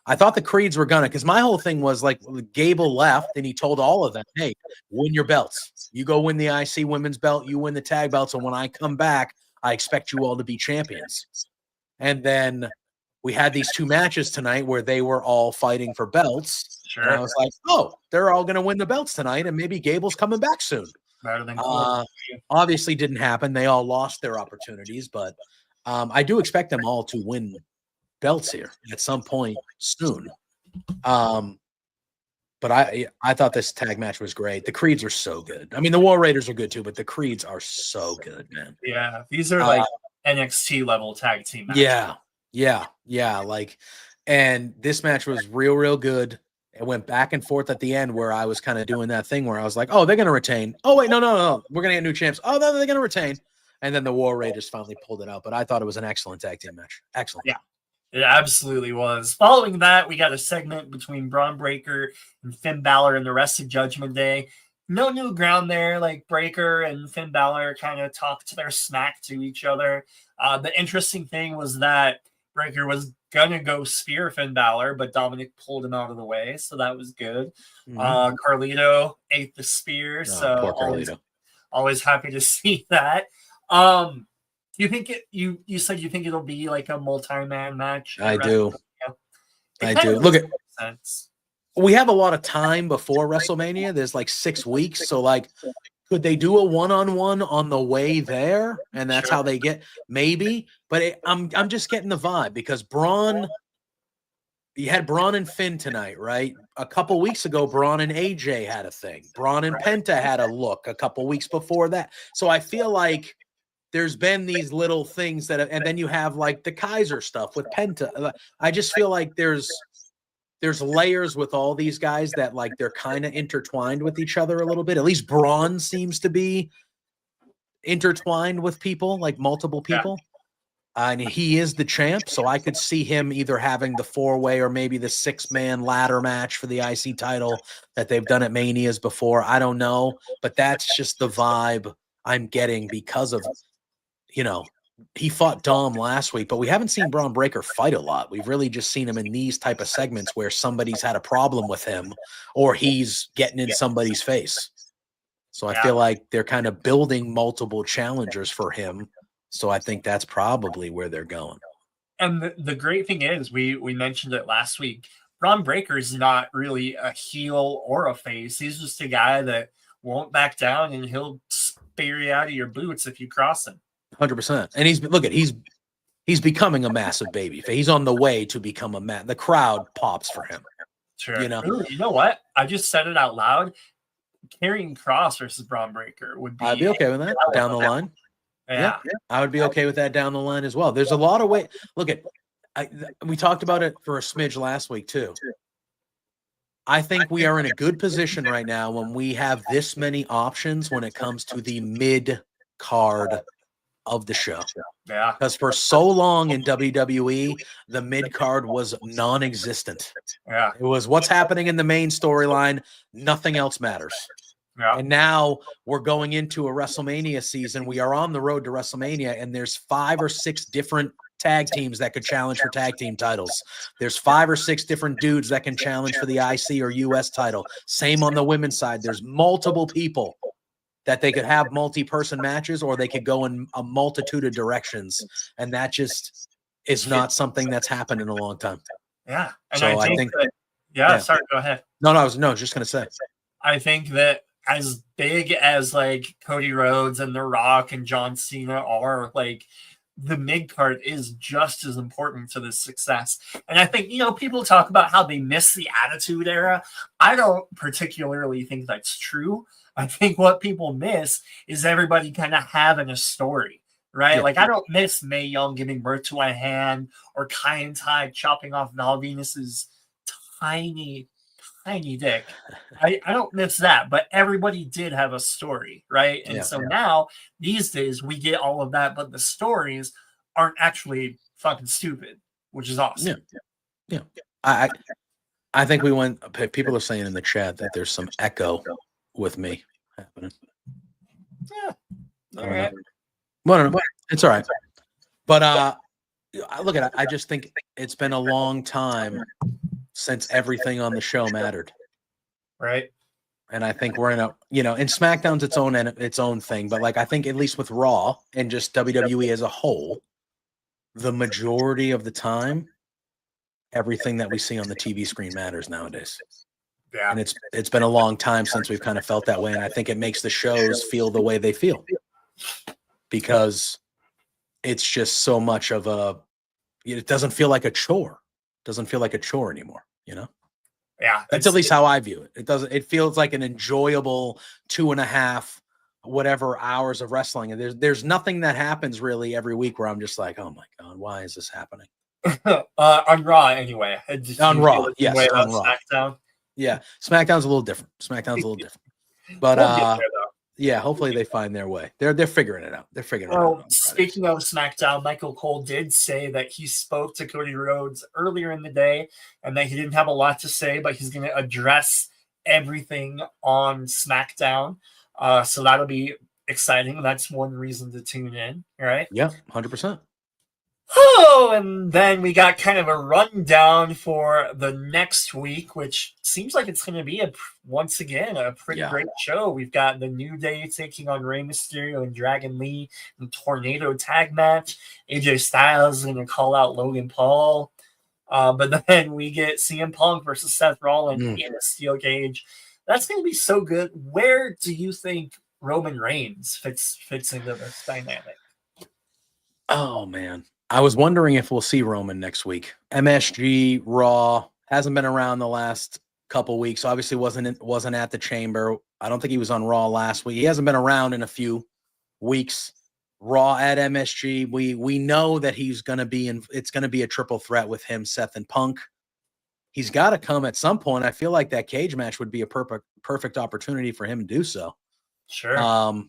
I thought the Creeds were gonna, because my whole thing was like Gable left and he told all of them, hey, win your belts. You go win the IC women's belt, you win the tag belts, and when I come back, I expect you all to be champions. And then we had these two matches tonight where they were all fighting for belts. Sure. And I was like, oh, they're all gonna win the belts tonight, and maybe Gable's coming back soon. Obviously didn't happen. They all lost their opportunities, but I do expect them all to win belts here at some point soon. But I thought this tag match was great. The Creeds are so good. I mean, the War Raiders are good too, but the Creeds are so good, man. Yeah, these are like NXT level tag team matches. Yeah. Like, and this match was real good. It went back and forth at the end where I was kind of doing that thing where I was like, oh, they're going to retain. Oh, wait, no. We're going to get new champs. Oh, no, they're going to retain. And then the War Raiders finally pulled it out. But I thought it was an excellent tag team match. Excellent. Yeah. It absolutely was. Following that, we got a segment between Braun Breaker and Finn Balor and the rest of Judgment Day. No new ground there. Like Breaker and Finn Balor kind of talked their smack to each other. The interesting thing was that Breaker was going to go spear Finn Balor, but Dominic pulled him out of the way. So that was good. Carlito ate the spear. So always happy to see that. You think you said you think it'll be like a multi-man match? I do. I do. Look at sense. We have a lot of time before WrestleMania. There's like 6 weeks. So like, could they do a one-on-one on the way there? And that's how they get, maybe. But I'm just getting the vibe because Braun, you had Braun and Finn tonight, right? A couple weeks ago, Braun and AJ had a thing. Braun and Penta had a look a couple weeks before that. So I feel like there's been these little things that, and then you have like the Kaiser stuff with Penta. I just feel like there's layers with all these guys that like they're kind of intertwined with each other a little bit. At least Braun seems to be intertwined with people, like multiple people. And he is the champ, so I could see him either having the 4-way or maybe the 6-man ladder match for the IC title that they've done at Manias before. I don't know, but that's just the vibe I'm getting because of, he fought Dom last week, but we haven't seen Braun Breaker fight a lot. We've really just seen him in these type of segments where somebody's had a problem with him or he's getting in somebody's face. So I feel like they're kind of building multiple challengers for him. So I think that's probably where they're going. And the great thing is, we mentioned it last week, Braun Breaker is not really a heel or a face. He's just a guy that won't back down, and he'll spear you out of your boots if you cross him. 100%. And he's becoming a massive baby. He's on the way to become the crowd pops for him. Sure. Ooh, you know what? I just said it out loud. Carrying Cross versus Braun Breaker would be. I'd be okay with that down the line. Yeah, I would be okay with that down the line as well. There's a lot of way. Look we talked about it for a smidge last week too. I think we are in a good position right now when we have this many options when it comes to the mid card of the show. Yeah. Because for so long in WWE, the mid card was non-existent. Yeah. It was what's happening in the main storyline. Nothing else matters. Yeah. And now we're going into a WrestleMania season. We are on the road to WrestleMania, and there's 5 or 6 different tag teams that could challenge for tag team titles. There's 5 or 6 different dudes that can challenge for the IC or US title. Same on the women's side. There's multiple people that they could have multi-person matches, or they could go in a multitude of directions. And that just is not something that's happened in a long time. Yeah. And so I think that, sorry, go ahead. No, I was just going to say. I think that as big as like Cody Rhodes and The Rock and John Cena are, like, the mid card is just as important to the success. And I think, people talk about how they miss the Attitude Era. I don't particularly think that's true. I think what people miss is everybody kind of having a story, right? Yeah. Like, I don't miss Mae Young giving birth to a hand or Kai and Tai chopping off Val Venus's tiny dick. I don't miss that, but everybody did have a story, right? And now, these days, we get all of that, but the stories aren't actually fucking stupid, which is awesome. Yeah. I think we went. People are saying in the chat that there's some echo with me happening. Yeah. All right. Well, it's all right. But look at it. I just think it's been a long time since everything on the show mattered. Right. And I think we're in and SmackDown's its own thing, but like I think at least with Raw and just WWE as a whole, the majority of the time, everything that we see on the TV screen matters nowadays. Yeah. And it's been a long time since we've kind of felt that way. And I think it makes the shows feel the way they feel. Because it's just so much of it doesn't feel like a chore. It doesn't feel like a chore anymore, Yeah. That's at least how I view it. It feels like an enjoyable 2.5 whatever hours of wrestling. And there's nothing that happens really every week where I'm just like, oh my God, why is this happening? On Raw anyway. On Raw, yes. On Raw. SmackDown. Yeah. SmackDown's a little different. But yeah, hopefully they find their way. They're figuring it out. Speaking of SmackDown, Michael Cole did say that he spoke to Cody Rhodes earlier in the day and that he didn't have a lot to say, but he's going to address everything on SmackDown. So that'll be exciting. That's one reason to tune in, right? Yeah, 100%. Oh, and then we got kind of a rundown for the next week, which seems like it's going to be once again a pretty great show. We've got the New Day taking on Rey Mysterio and Dragon Lee in the Tornado tag match. AJ Styles is going to call out Logan Paul. But then we get CM Punk versus Seth Rollins in a steel cage. That's going to be so good. Where do you think Roman Reigns fits into this dynamic? Oh man, I was wondering if we'll see Roman next week. MSG Raw hasn't been around the last couple weeks. Obviously, wasn't at the Chamber. I don't think he was on Raw last week. He hasn't been around in a few weeks. Raw at MSG. We know that he's going to be in. It's going to be a triple threat with him, Seth, and Punk. He's got to come at some point. I feel like that cage match would be a perfect opportunity for him to do so. Sure.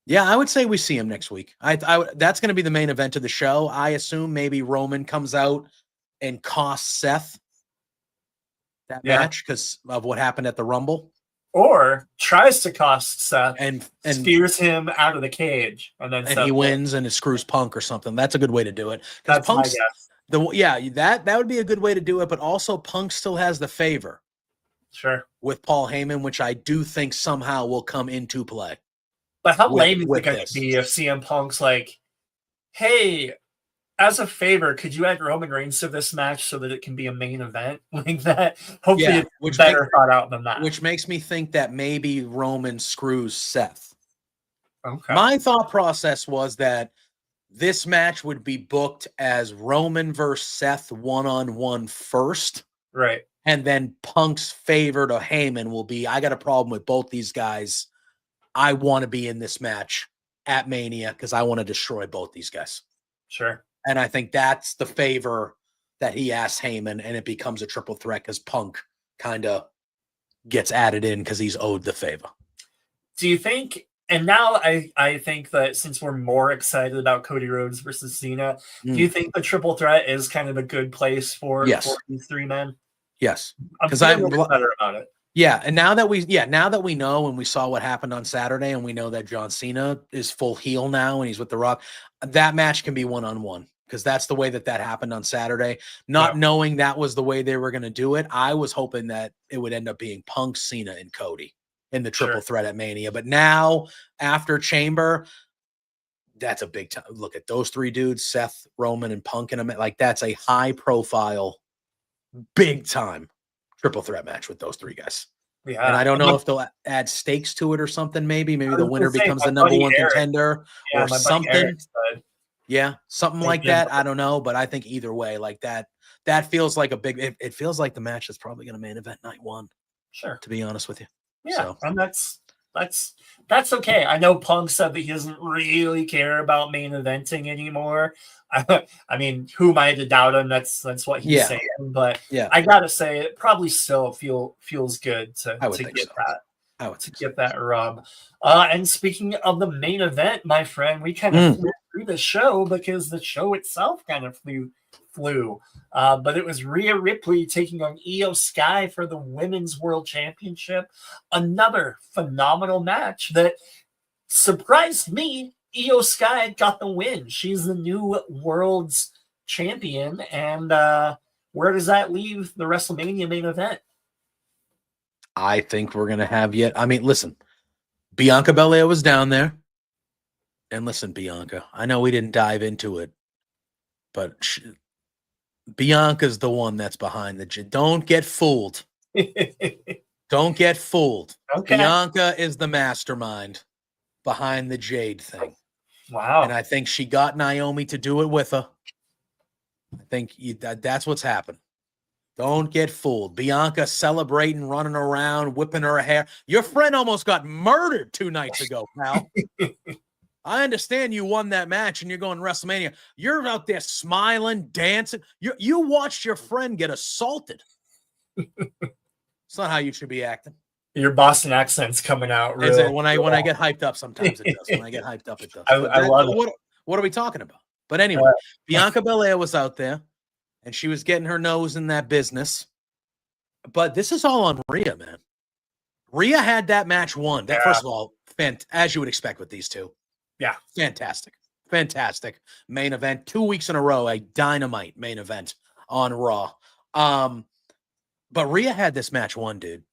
Yeah, I would say we see him next week. That's going to be the main event of the show. I assume maybe Roman comes out and costs Seth that match because of what happened at the Rumble. Or tries to cost Seth and steers him out of the cage. And then he wins and it screws Punk or something. That's a good way to do it. That's Punk's, my guess. That would be a good way to do it, but also Punk still has the favor. Sure. With Paul Heyman, which I do think somehow will come into play. But how lame is it going to be if CM Punk's like, hey, as a favor, could you add Roman Reigns to this match so that it can be a main event like that? Hopefully it's better thought out than that. Which makes me think that maybe Roman screws Seth. Okay. My thought process was that this match would be booked as Roman versus Seth one-on-one first. Right. And then Punk's favor to Heyman will be, I got a problem with both these guys. I want to be in this match at Mania because I want to destroy both these guys. Sure. And I think that's the favor that he asks Heyman, and it becomes a triple threat because Punk kind of gets added in because he's owed the favor. Do you think, and now I think that since we're more excited about Cody Rhodes versus Cena, do you think the triple threat is kind of a good place for these three men? Yes. Because I'm better about it. Yeah, and now that we know and we saw what happened on Saturday and we know that John Cena is full heel now and he's with The Rock, that match can be one-on-one because that's the way that happened on Saturday. Not knowing that was the way they were going to do it, I was hoping that it would end up being Punk, Cena, and Cody in the triple threat at Mania. But now, after Chamber, that's a big time. Look at those three dudes, Seth, Roman, and Punk, and like that's a high-profile, big-time triple threat match with those three guys. Yeah. And I don't know if they'll add stakes to it or something. Maybe the winner becomes the number one contender or something. Yeah, something like that. I don't know, but I think either way, like that feels like a big. It feels like the match that's probably going to main event night one. Sure. To be honest with you. Yeah, and that's okay. I know Punk said that he doesn't really care about main eventing anymore. I mean, who am I to doubt him? That's what he's saying. But I gotta say, it probably still feels good to get that. Get that rub. And speaking of the main event, my friend, we kind of flew through the show because the show itself kind of flew. But it was Rhea Ripley taking on IYO SKY for the Women's World Championship. Another phenomenal match that surprised me. IYO SKY got the win. She's the new world's champion. And where does that leave the WrestleMania main event? I think we're going to have listen, Bianca Belair was down there. And listen, Bianca, I know we didn't dive into it, but Bianca's the one that's behind don't get fooled. Don't get fooled. Okay. Bianca is the mastermind behind the Jade thing. Wow. And I think she got Naomi to do it with her. I think that's what's happened. Don't get fooled. Bianca celebrating, running around, whipping her hair. Your friend almost got murdered 2 nights ago, pal. I understand you won that match and you're going to WrestleMania. You're out there smiling, dancing. You watched your friend get assaulted. It's not how you should be acting. Your Boston accent's coming out. When I get hyped up, sometimes it does. When I get hyped up, it does. I love it. What are we talking about? But anyway, Bianca Belair was out there, and she was getting her nose in that business. But this is all on Rhea, man. Rhea had that match won. First of all, as you would expect with these two. Yeah. Fantastic. Main event. 2 weeks in a row, a dynamite main event on Raw. But Rhea had this match won, dude.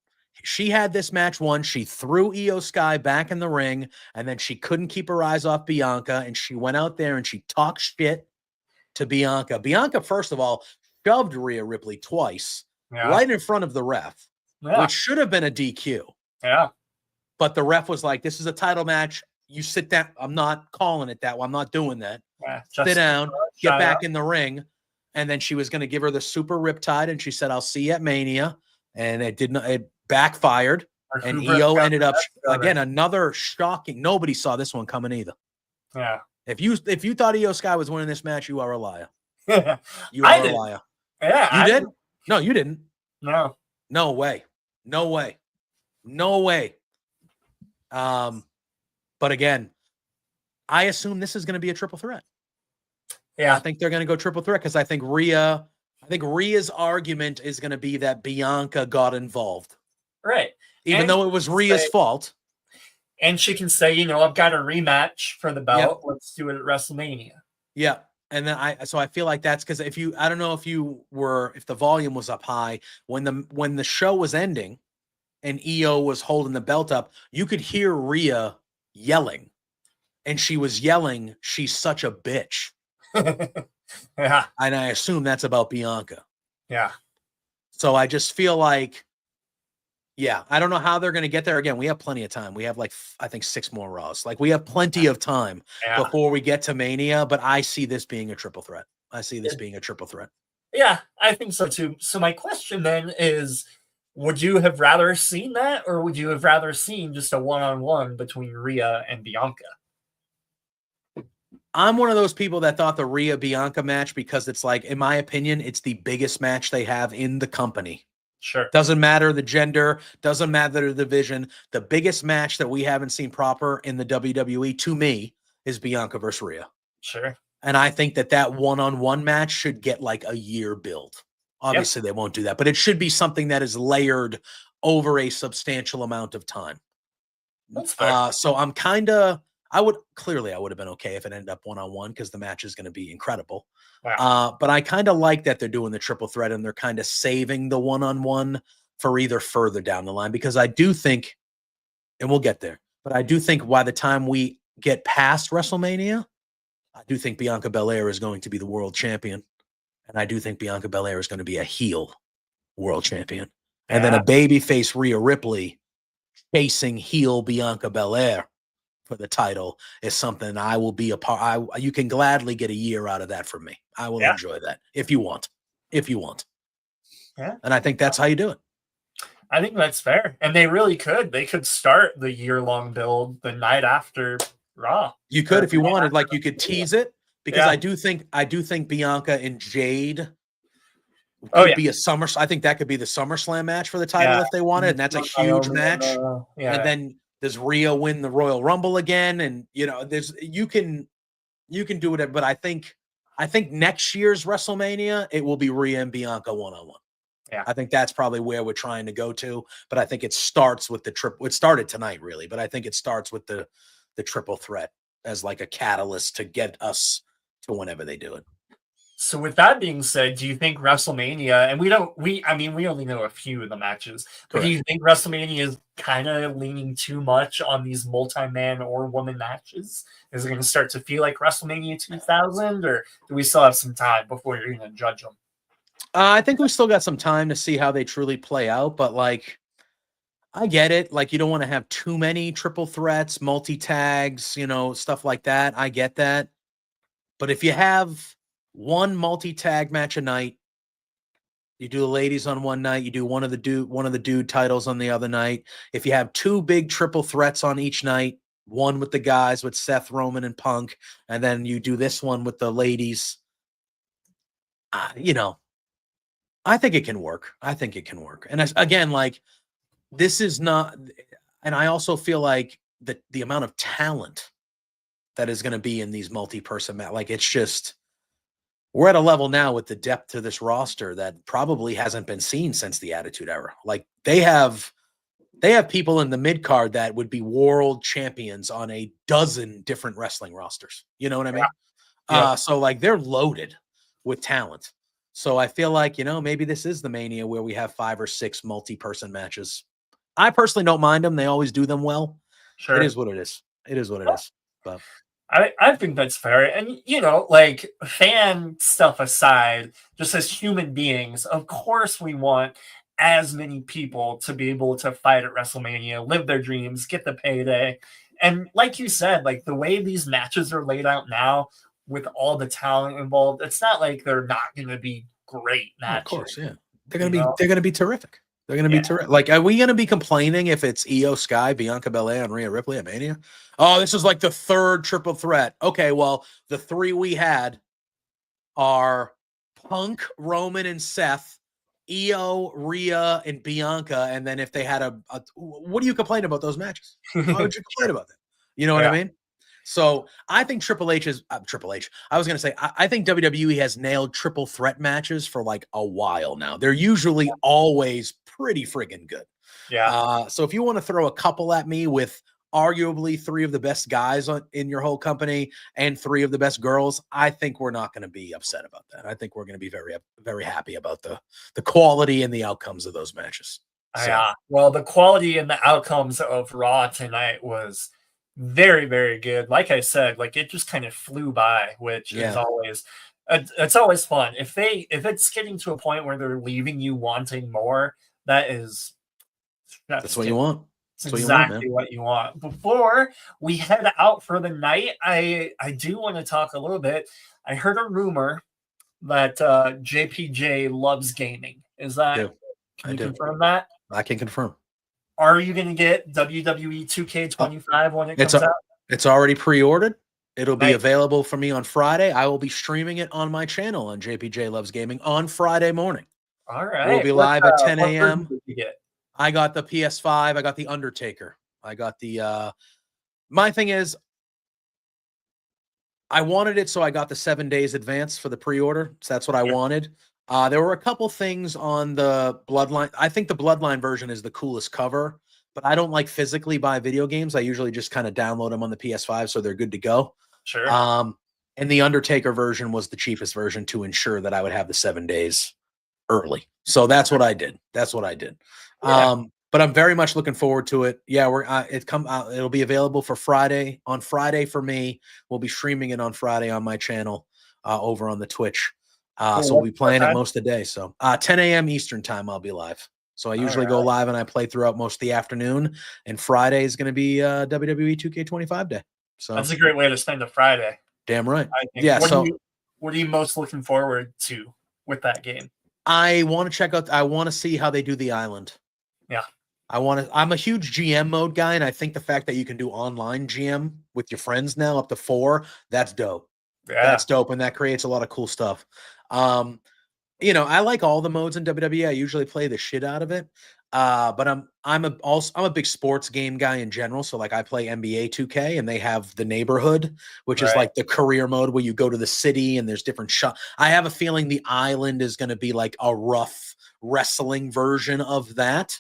She had this match won. She threw IYO SKY back in the ring, and then she couldn't keep her eyes off Bianca, and she went out there and she talked shit to Bianca. Bianca, first of all, shoved Rhea Ripley twice, right in front of the ref, which should have been a DQ. Yeah. But the ref was like, this is a title match. You sit down. I'm not calling it that way. I'm not doing that. Yeah, sit down, get back in the ring. And then she was going to give her the super riptide, and she said, I'll see you at Mania. And it backfired. And IYO ended up, again, another shocking. Nobody saw this one coming either. Yeah. If you thought IYO SKY was winning this match, you are a liar. You are a liar. Yeah. You did? No, you didn't. No. No way. No way. No way. But again, I assume this is going to be a triple threat. Yeah. I think they're going to go triple threat because I think Rhea's argument is going to be that Bianca got involved. Right. Even though it was Rhea's fault. And she can say, I've got a rematch for the belt. Yep. Let's do it at WrestleMania. Yeah. And then I feel like that's because I don't know if the volume was up high when the show was ending and IYO was holding the belt up, you could hear Rhea yelling. And she was yelling, she's such a bitch. Yeah. And I assume that's about Bianca. Yeah. So I just feel like, I don't know how they're going to get there. Again, we have plenty of time. We have I think 6 more Raws. We have plenty of time before we get to Mania, but I see this being a triple threat. Yeah, I think so too. So my question then is, would you have rather seen that, or would you have rather seen just a one-on-one between Rhea and Bianca? I'm one of those people that thought the Rhea Bianca match, because it's in my opinion, it's the biggest match they have in the company. Sure. Doesn't matter the gender, doesn't matter the division. The biggest match that we haven't seen proper in the WWE, to me, is Bianca versus Rhea. Sure. And I think that one-on-one match should get a year build. Obviously, they won't do that, but it should be something that is layered over a substantial amount of time. That's fair. So I'm I would have been okay if it ended up one-on-one because the match is going to be incredible. Wow. But I kind of like that they're doing the triple threat and they're kind of saving the one-on-one for either further down the line, because I do think, and we'll get there, but I do think by the time we get past WrestleMania, I do think Bianca Belair is going to be the world champion. And I do think Bianca Belair is going to be a heel world champion. And then a babyface Rhea Ripley chasing heel Bianca Belair for the title is something I will be a part. You can gladly get a year out of that from me. I will enjoy that if you want. Yeah. And I think that's how you do it. I think that's fair. And they really could. They could start the year-long build the night after Raw. You could if you wanted. You could tease it, because I do think Bianca and Jade could be a I think that could be the SummerSlam match for the title if they wanted, and that's a huge match. And then does Rhea win the Royal Rumble again? And you can do it, but I think next year's WrestleMania it will be Rhea and Bianca one-on-one. Yeah, I think that's probably where we're trying to go to. But I think it starts with the triple. It started tonight, really, but I think it starts with the triple threat as a catalyst to get us to whenever they do it. So with that being said, do you think WrestleMania, and we only know a few of the matches, but do you think WrestleMania is kind of leaning too much on these multi-man or woman matches? Is it going to start to feel like WrestleMania 2000, or do we still have some time before you're going to judge them? I think we still got some time to see how they truly play out, but I get it. You don't want to have too many triple threats, multi-tags, stuff like that. I get that. But if you have one multi-tag match a night, you do the ladies on one night, you do one of the dude titles on the other night. If you have 2 big triple threats on each night, one with the guys with Seth, Roman, and Punk, and then you do this one with the ladies, I think it can work. And again, this is not, and I also feel like the amount of talent that is going to be in these multi-person it's just, we're at a level now with the depth to this roster that probably hasn't been seen since the Attitude Era. They have people in the mid card that would be world champions on a dozen different wrestling rosters. You know what I mean? Yeah. So they're loaded with talent. So I feel maybe this is the Mania where we have 5 or 6 multi-person matches. I personally don't mind them. They always do them well. Sure. It is what it is. It is. But I think that's fair. And, you know, like fan stuff aside, just as human beings, of course we want as many people to be able to fight at WrestleMania, live their dreams, get the payday. And like you said, like the way these matches are laid out now with all the talent involved, it's not like they're not going to be great Oh, of matches. course, yeah. You know? They're gonna be terrific. They're gonna be Yeah. terrific. Like, are we gonna be complaining if it's IYO SKY, Bianca Belair, and Rhea Ripley at Mania? Oh, this is like the third triple threat. Okay, well, the three we had are Punk, Roman, and Seth, IYO, Rhea, and Bianca. And then if they had what do you complain about those matches? Why would you complain about that? You know what I Yeah. mean? So I think Triple H is Triple H. I was going to say, I think WWE has nailed triple threat matches for like a while now. They're usually always pretty friggin' good. Yeah. So if you want to throw a couple at me with arguably three of the best guys in your whole company and three of the best girls, I think we're not going to be upset about that. I think we're going to be very, very happy about the quality and the outcomes of those matches. So. Yeah. Well, the quality and the outcomes of Raw tonight was very, very good. Like I said, like it just kind of flew by, which is always it's always fun. If it's getting to a point where they're leaving you wanting more, that's what you want. It's exactly what you want. Before we head out for the night, I do want to talk a little bit. I heard a rumor that JPJ loves gaming. Is that? Can you confirm that? I can confirm. Are you going to get WWE 2K25 when it comes out? It's already pre-ordered. It'll be available for me on Friday. I will be streaming it on my channel on JPJ Loves Gaming on Friday morning. All right. We'll be live at 10 a.m. What did you get? I got the PS5. I got the Undertaker. I got the my thing is I wanted it, so I got the 7 days advance for the pre-order. So that's what I wanted. There were a couple things on the Bloodline. I think the Bloodline version is the coolest cover, but I don't like physically buy video games. I usually just kind of download them on the PS5 so they're good to go. Sure. And the Undertaker version was the cheapest version to ensure that I would have the 7 days early. So that's what I did. Yeah. But I'm very much looking forward to it. Yeah, it'll be available for Friday. On Friday for me, we'll be streaming it on Friday on my channel over on the Twitch. So we'll be playing it most of the day. So 10 a.m. Eastern time, I'll be live. So I usually go live and I play throughout most of the afternoon. And Friday is going to be WWE 2K25 day. So that's a great way to spend a Friday. Damn right. Yeah. What are you most looking forward to with that game? I want to check out. I want to see how they do the island. Yeah. I'm a huge GM mode guy, and I think the fact that you can do online GM with your friends now up to 4, that's dope. Yeah. That's dope, and that creates a lot of cool stuff. You know, I like all the modes in WWE. I usually play the shit out of it. But I'm a big sports game guy in general. So like I play NBA 2K and they have the neighborhood, which is like the career mode where you go to the city and there's different shots. I have a feeling the island is going to be like a rough wrestling version of that.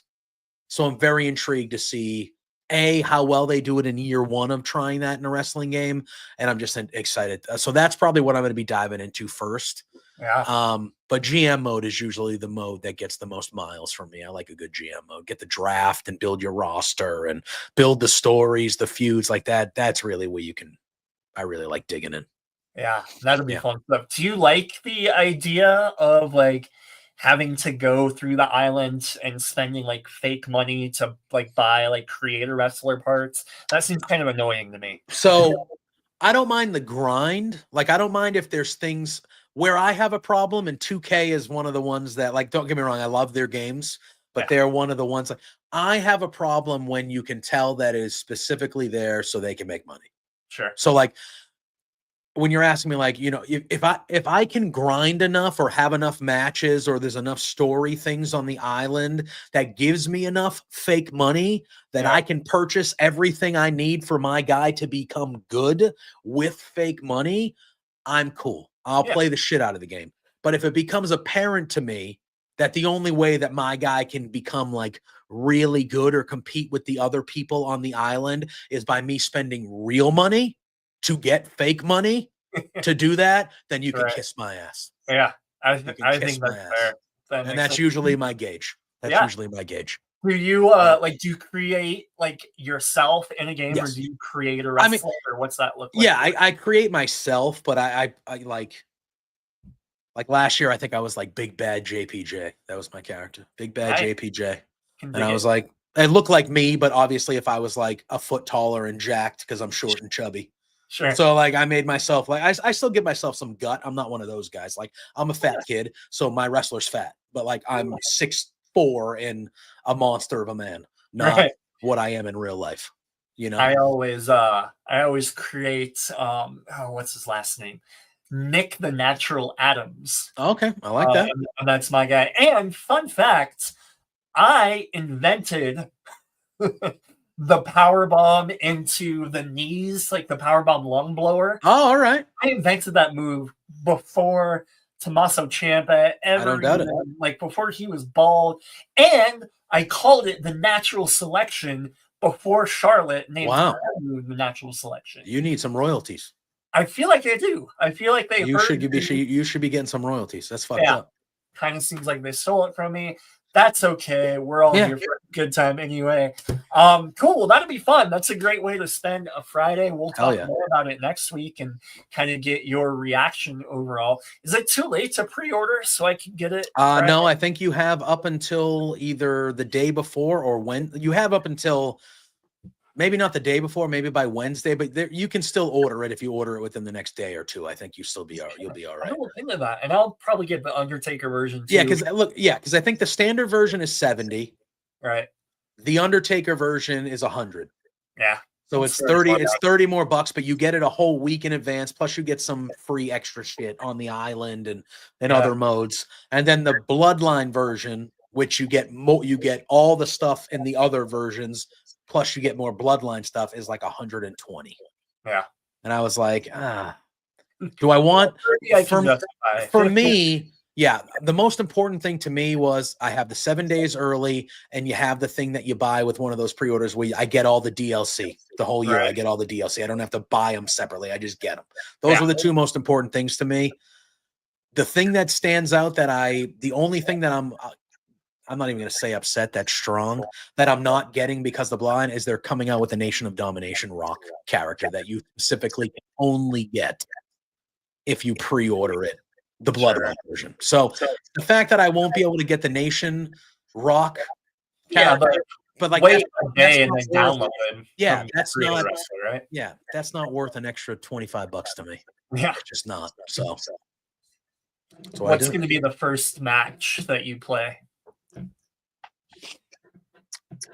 So I'm very intrigued to see how well they do it in year 1 of trying that in a wrestling game. And I'm just excited. So that's probably what I'm going to be diving into first. Yeah. But GM mode is usually the mode that gets the most miles from me. I like a good GM mode. Get the draft and build your roster and build the stories, the feuds like that. That's really where I really like digging in. Yeah, that'll be fun stuff. Do you like the idea of like having to go through the island and spending like fake money to like buy like creator wrestler parts? That seems kind of annoying to me. So I don't mind the grind. Like I don't mind if there's things where I have a problem, and 2K is one of the ones that, like, don't get me wrong, I love their games, but they're one of the ones like, I have a problem when you can tell that it is specifically there so they can make money. Sure. So like when you're asking me, like, you know, if I can grind enough or have enough matches or there's enough story things on the island that gives me enough fake money that I can purchase everything I need for my guy to become good with fake money, I'm cool. I'll play the shit out of the game. But if it becomes apparent to me that the only way that my guy can become like really good or compete with the other people on the island is by me spending real money to get fake money to do that, then you can kiss my ass. Yeah, I think that's fair. And that's usually my gauge. That's usually my gauge. Do you like do you create like yourself in a game, or Yes. do you create a wrestler, or what's that look like? Yeah, I create myself, but I like last year I think I was like Big Bad JPJ. That was my character, Big Bad Nice. JPJ, Can and dig I it. was like, it looked like me, but obviously if I was like a foot taller and jacked because I'm short and chubby. Sure. So like I made myself like I still give myself some gut. I'm not one of those guys. Like I'm a fat kid, so my wrestler's fat, but like I'm 6'4" and a monster of a man, not Right. what I am in real life. You know, I always create what's his last name? Nick the Natural Adams. okay, I like that. And that's my guy. And fun fact, I invented the power bomb into the knees, like the power bomb lung blower. Oh, all right. I invented that move before Tommaso Ciampa ever, I don't doubt it. like before he was bald, and I called it the natural selection before Charlotte named Wow. her move the natural selection. You need some royalties. I feel like I do. I feel like they You should be getting some royalties. That's fucked up. Kind of seems like they stole it from me. That's okay. We're all here for a good time anyway. Cool. Well, that'll be fun. That's a great way to spend a Friday. We'll talk more about it next week and kind of get your reaction overall. Is it too late to pre-order so I can get it? No, I think you have up until either the day before or when you have up until maybe not the day before, maybe by Wednesday, but you can still order it if you order it within the next day or two. I think you'll be all right. I will think of that, and I'll probably get the Undertaker version too. Yeah, because I think the standard version is 70. Right. The Undertaker version is 100. Yeah. So it's 30. It's $30 more, but you get it a whole week in advance. Plus, you get some free extra shit on the island and other modes. And then the Bloodline version, which you get all the stuff in the other versions. Plus you get more Bloodline stuff, is like 120. Yeah. And I was like, do I want for me? Yeah. The most important thing to me was I have the 7 days early, and you have the thing that you buy with one of those pre-orders where I get all the DLC the whole year. I get all the DLC. I don't have to buy them separately. I just get them. Those are the two most important things to me. The thing that stands out the only thing that I'm not even going to say upset, that's strong, that I'm not getting because the blind is they're coming out with a Nation of Domination Rock character that you specifically can only get if you pre-order it, the Bloodline version. So the fact that I won't be able to get the Nation Rock character, but like wait a day and then download it. Yeah, that's not right. Yeah, that's not worth an extra $25 to me. Yeah, it's just not. So what's going to be the first match that you play?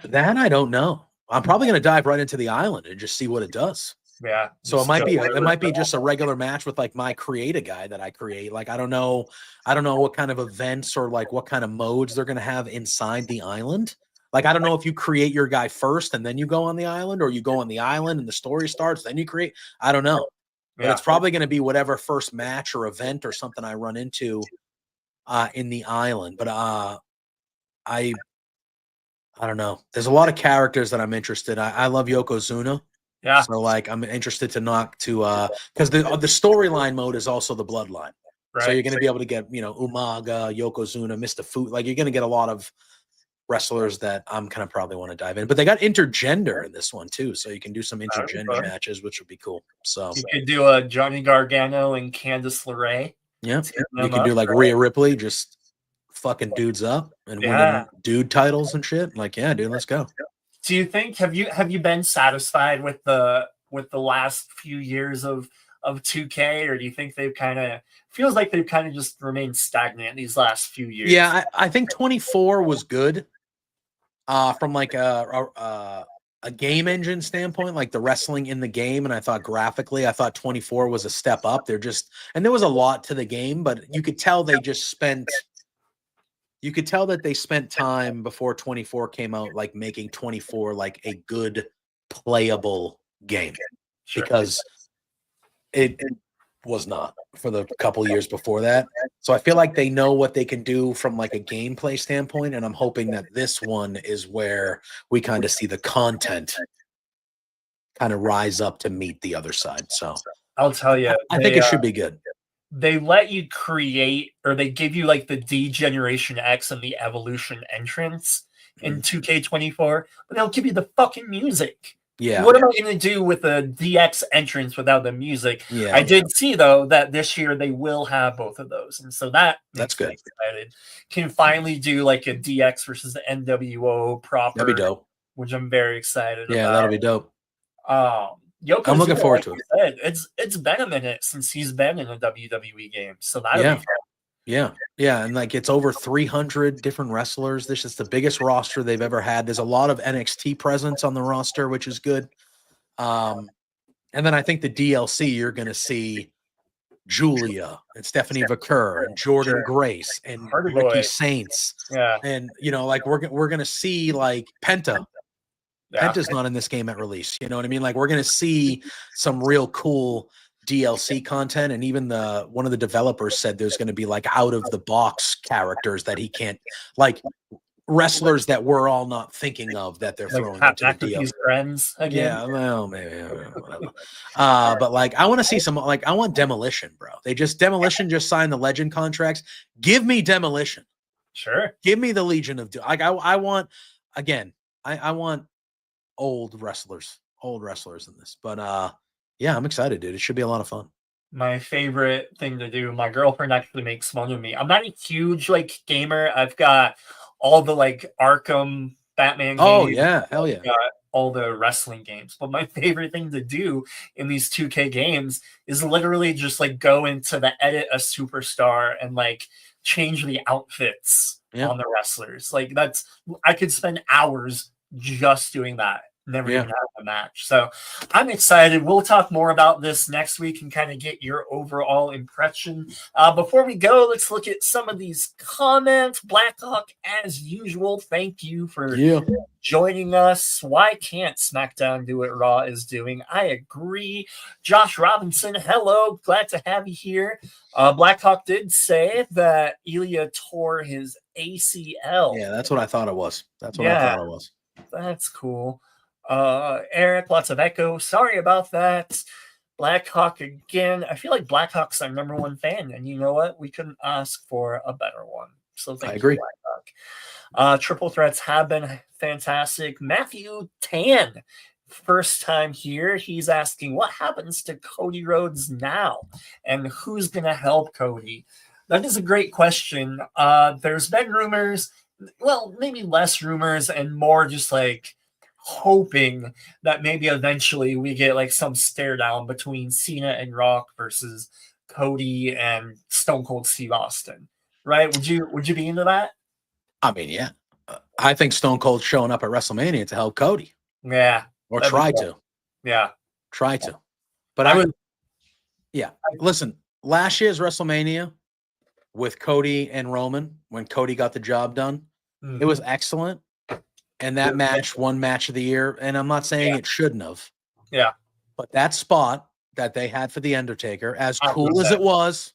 That I don't know. I'm probably going to dive right into the island and just see what it does. Yeah. So it might be just a regular match with like my create a guy that I create. Like I don't know what kind of events or like what kind of modes they're going to have inside the island. Like I don't know if you create your guy first and then you go on the island, or you go on the island and the story starts, then you create. I don't know. But it's probably going to be whatever first match or event or something I run into in the island. But I don't know. There's a lot of characters that I'm interested in. I love Yokozuna. Yeah. So like I'm interested to because the storyline mode is also the Bloodline. Right. So you're going to be able to get, Umaga, Yokozuna, Mr. Food. Like you're going to get a lot of wrestlers that I'm kind of probably want to dive in. But they got intergender in this one too. So you can do some intergender matches, which would be cool. So you could do a Johnny Gargano and Candice LeRae. Yeah. You can do like Rhea Ripley, just fucking dudes up and winning dude titles and shit. Like, yeah, dude, let's go. Do you think have you been satisfied with the last few years of 2K, or do you think they've feels like they've kind of just remained stagnant these last few years? Yeah, I think 24 was good from like a game engine standpoint, like the wrestling in the game, and I thought graphically, I thought 24 was a step up. There was a lot to the game, but you could tell they just spent. You could tell that they spent time before 24 came out, like making 24 like a good playable game, because it was not for the couple years before that. So I feel like they know what they can do from like a gameplay standpoint, and I'm hoping that this one is where we kind of see the content kind of rise up to meet the other side. So I'll tell you, I think it should be good. They let you create, or they give you like the D Generation X and the Evolution entrance in 2K24, but they'll give you the fucking music. Yeah. What am I going to do with a DX entrance without the music? Yeah. I did see, though, that this year they will have both of those. And so that's good. Excited. Can finally do like a DX versus the NWO proper. That'd be dope. Which I'm very excited about. Yeah, that'll be dope. Yokozuna, I'm looking forward to it. It's been a minute since he's been in a WWE game. So that'll be fun. Yeah. And like it's over 300 different wrestlers. This is the biggest roster they've ever had. There's a lot of NXT presence on the roster, which is good. And then I think the DLC, you're going to see Julia and Stephanie Vaquer and Jordan Grace and Ricky Saints. Yeah. And, like we're going to see like Penta. Yeah. Penta's not in this game at release. You know what I mean? Like we're going to see some real cool DLC content, and even one of the developers said there's going to be like out of the box characters that he can't, like wrestlers that we're all not thinking of that they're throwing into the DLC. Friends again. Yeah, well, maybe. But like I want to see some, like I want Demolition, bro. Demolition just signed the Legend contracts. Give me Demolition. Sure. Give me the Legion of Doom. Like I want, again, I want old wrestlers in this, but yeah, I'm excited, dude. It should be a lot of fun. My favorite thing to do, my girlfriend actually makes fun of me. I'm not a huge like gamer. I've got all the like Arkham Batman games. Oh yeah, hell yeah. I've got all the wrestling games. But my favorite thing to do in these 2K games is literally just like go into the edit a superstar and like change the outfits on the wrestlers. Like I could spend hours just doing that. Never even have a match. So I'm excited. We'll talk more about this next week and kind of get your overall impression. Before we go, let's look at some of these comments. Blackhawk, as usual, thank you for joining us. Why can't SmackDown do what Raw is doing? I agree. Josh Robinson, hello. Glad to have you here. Blackhawk did say that Ilya tore his ACL. Yeah, that's what I thought it was. That's cool. Eric, lots of echo. Sorry about that. Blackhawk again. I feel like Blackhawk's our number one fan, and you know what? We couldn't ask for a better one. So thank you, Blackhawk. Triple threats have been fantastic. Matthew Tan, first time here. He's asking, what happens to Cody Rhodes now, and who's going to help Cody? That is a great question. There's been rumors, well, maybe less rumors and more just like hoping that maybe eventually we get like some stare down between Cena and Rock versus Cody and Stone Cold Steve Austin, right? Would you be into that? I mean, yeah. I think Stone Cold showing up at WrestleMania to help Cody. Yeah. Or try to. Yeah. Try to. But I would. Yeah. Listen, last year's WrestleMania with Cody and Roman, when Cody got the job done, it was excellent. And that match won match of the year. And I'm not saying it shouldn't have. Yeah. But that spot that they had for The Undertaker, as cool as it was,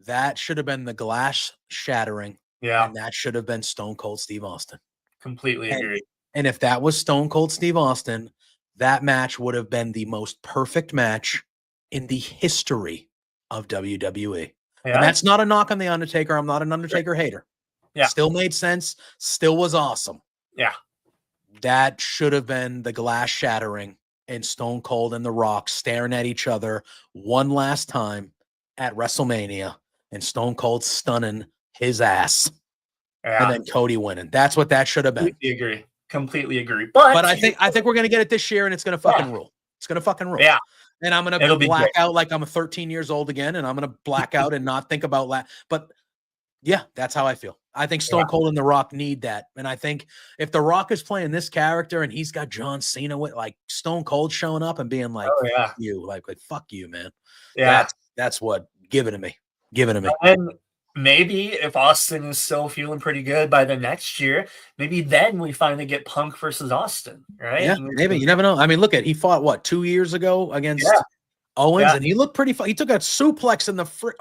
that should have been the glass shattering. Yeah. And that should have been Stone Cold Steve Austin. Completely agree. And if that was Stone Cold Steve Austin, that match would have been the most perfect match in the history of WWE. Yeah. And that's not a knock on The Undertaker. I'm not an Undertaker hater. Yeah. Still made sense. Still was awesome. Yeah. That should have been the glass shattering and Stone Cold and The Rock staring at each other one last time at WrestleMania and Stone Cold stunning his ass. Yeah. And then Cody winning. That's what that should have been. Completely agree. But I think we're gonna get it this year and it's gonna fucking rule. It's gonna fucking rule. Yeah. And I'm gonna black out like I'm 13 years old again, and I'm gonna black out and not think about that. But yeah, that's how I feel. I think Stone Cold and The Rock need that. And I think if The Rock is playing this character and he's got John Cena with like Stone Cold showing up and being like, fuck you, like fuck you, man. Yeah. That's what. Give it to me. Give it to me. And maybe if Austin is still feeling pretty good by the next year, maybe then we finally get Punk versus Austin, right? Yeah, maybe. You never know. I mean, he fought 2 years ago against Owens, and he looked pretty. He took a suplex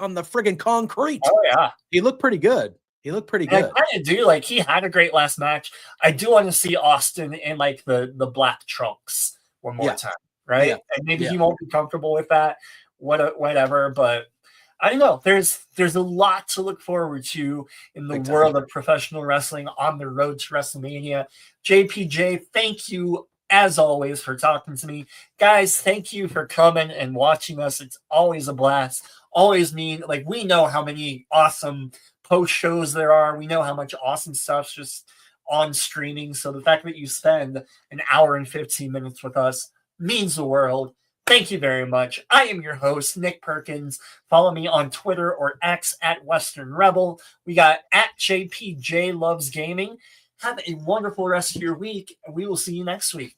on the friggin' concrete. Oh yeah, he looked pretty good. Good. I kind of do. Like he had a great last match. I do want to see Austin in like the black trunks one more time, right? Yeah. And maybe he won't be comfortable with that. Whatever, but I don't know. There's a lot to look forward to in the world of professional wrestling on the road to WrestleMania. JPJ, thank you as always for talking to me. Guys, thank you for coming and watching us. It's always a blast. Always mean, like, we know how many awesome post shows there are. We know how much awesome stuff's just on streaming. So the fact that you spend an hour and 15 minutes with us means the world. Thank you very much. I am your host, Nick Perkins. Follow me on Twitter or X at Western Rebel. We got at JPJ Loves Gaming. Have a wonderful rest of your week, and we will see you next week.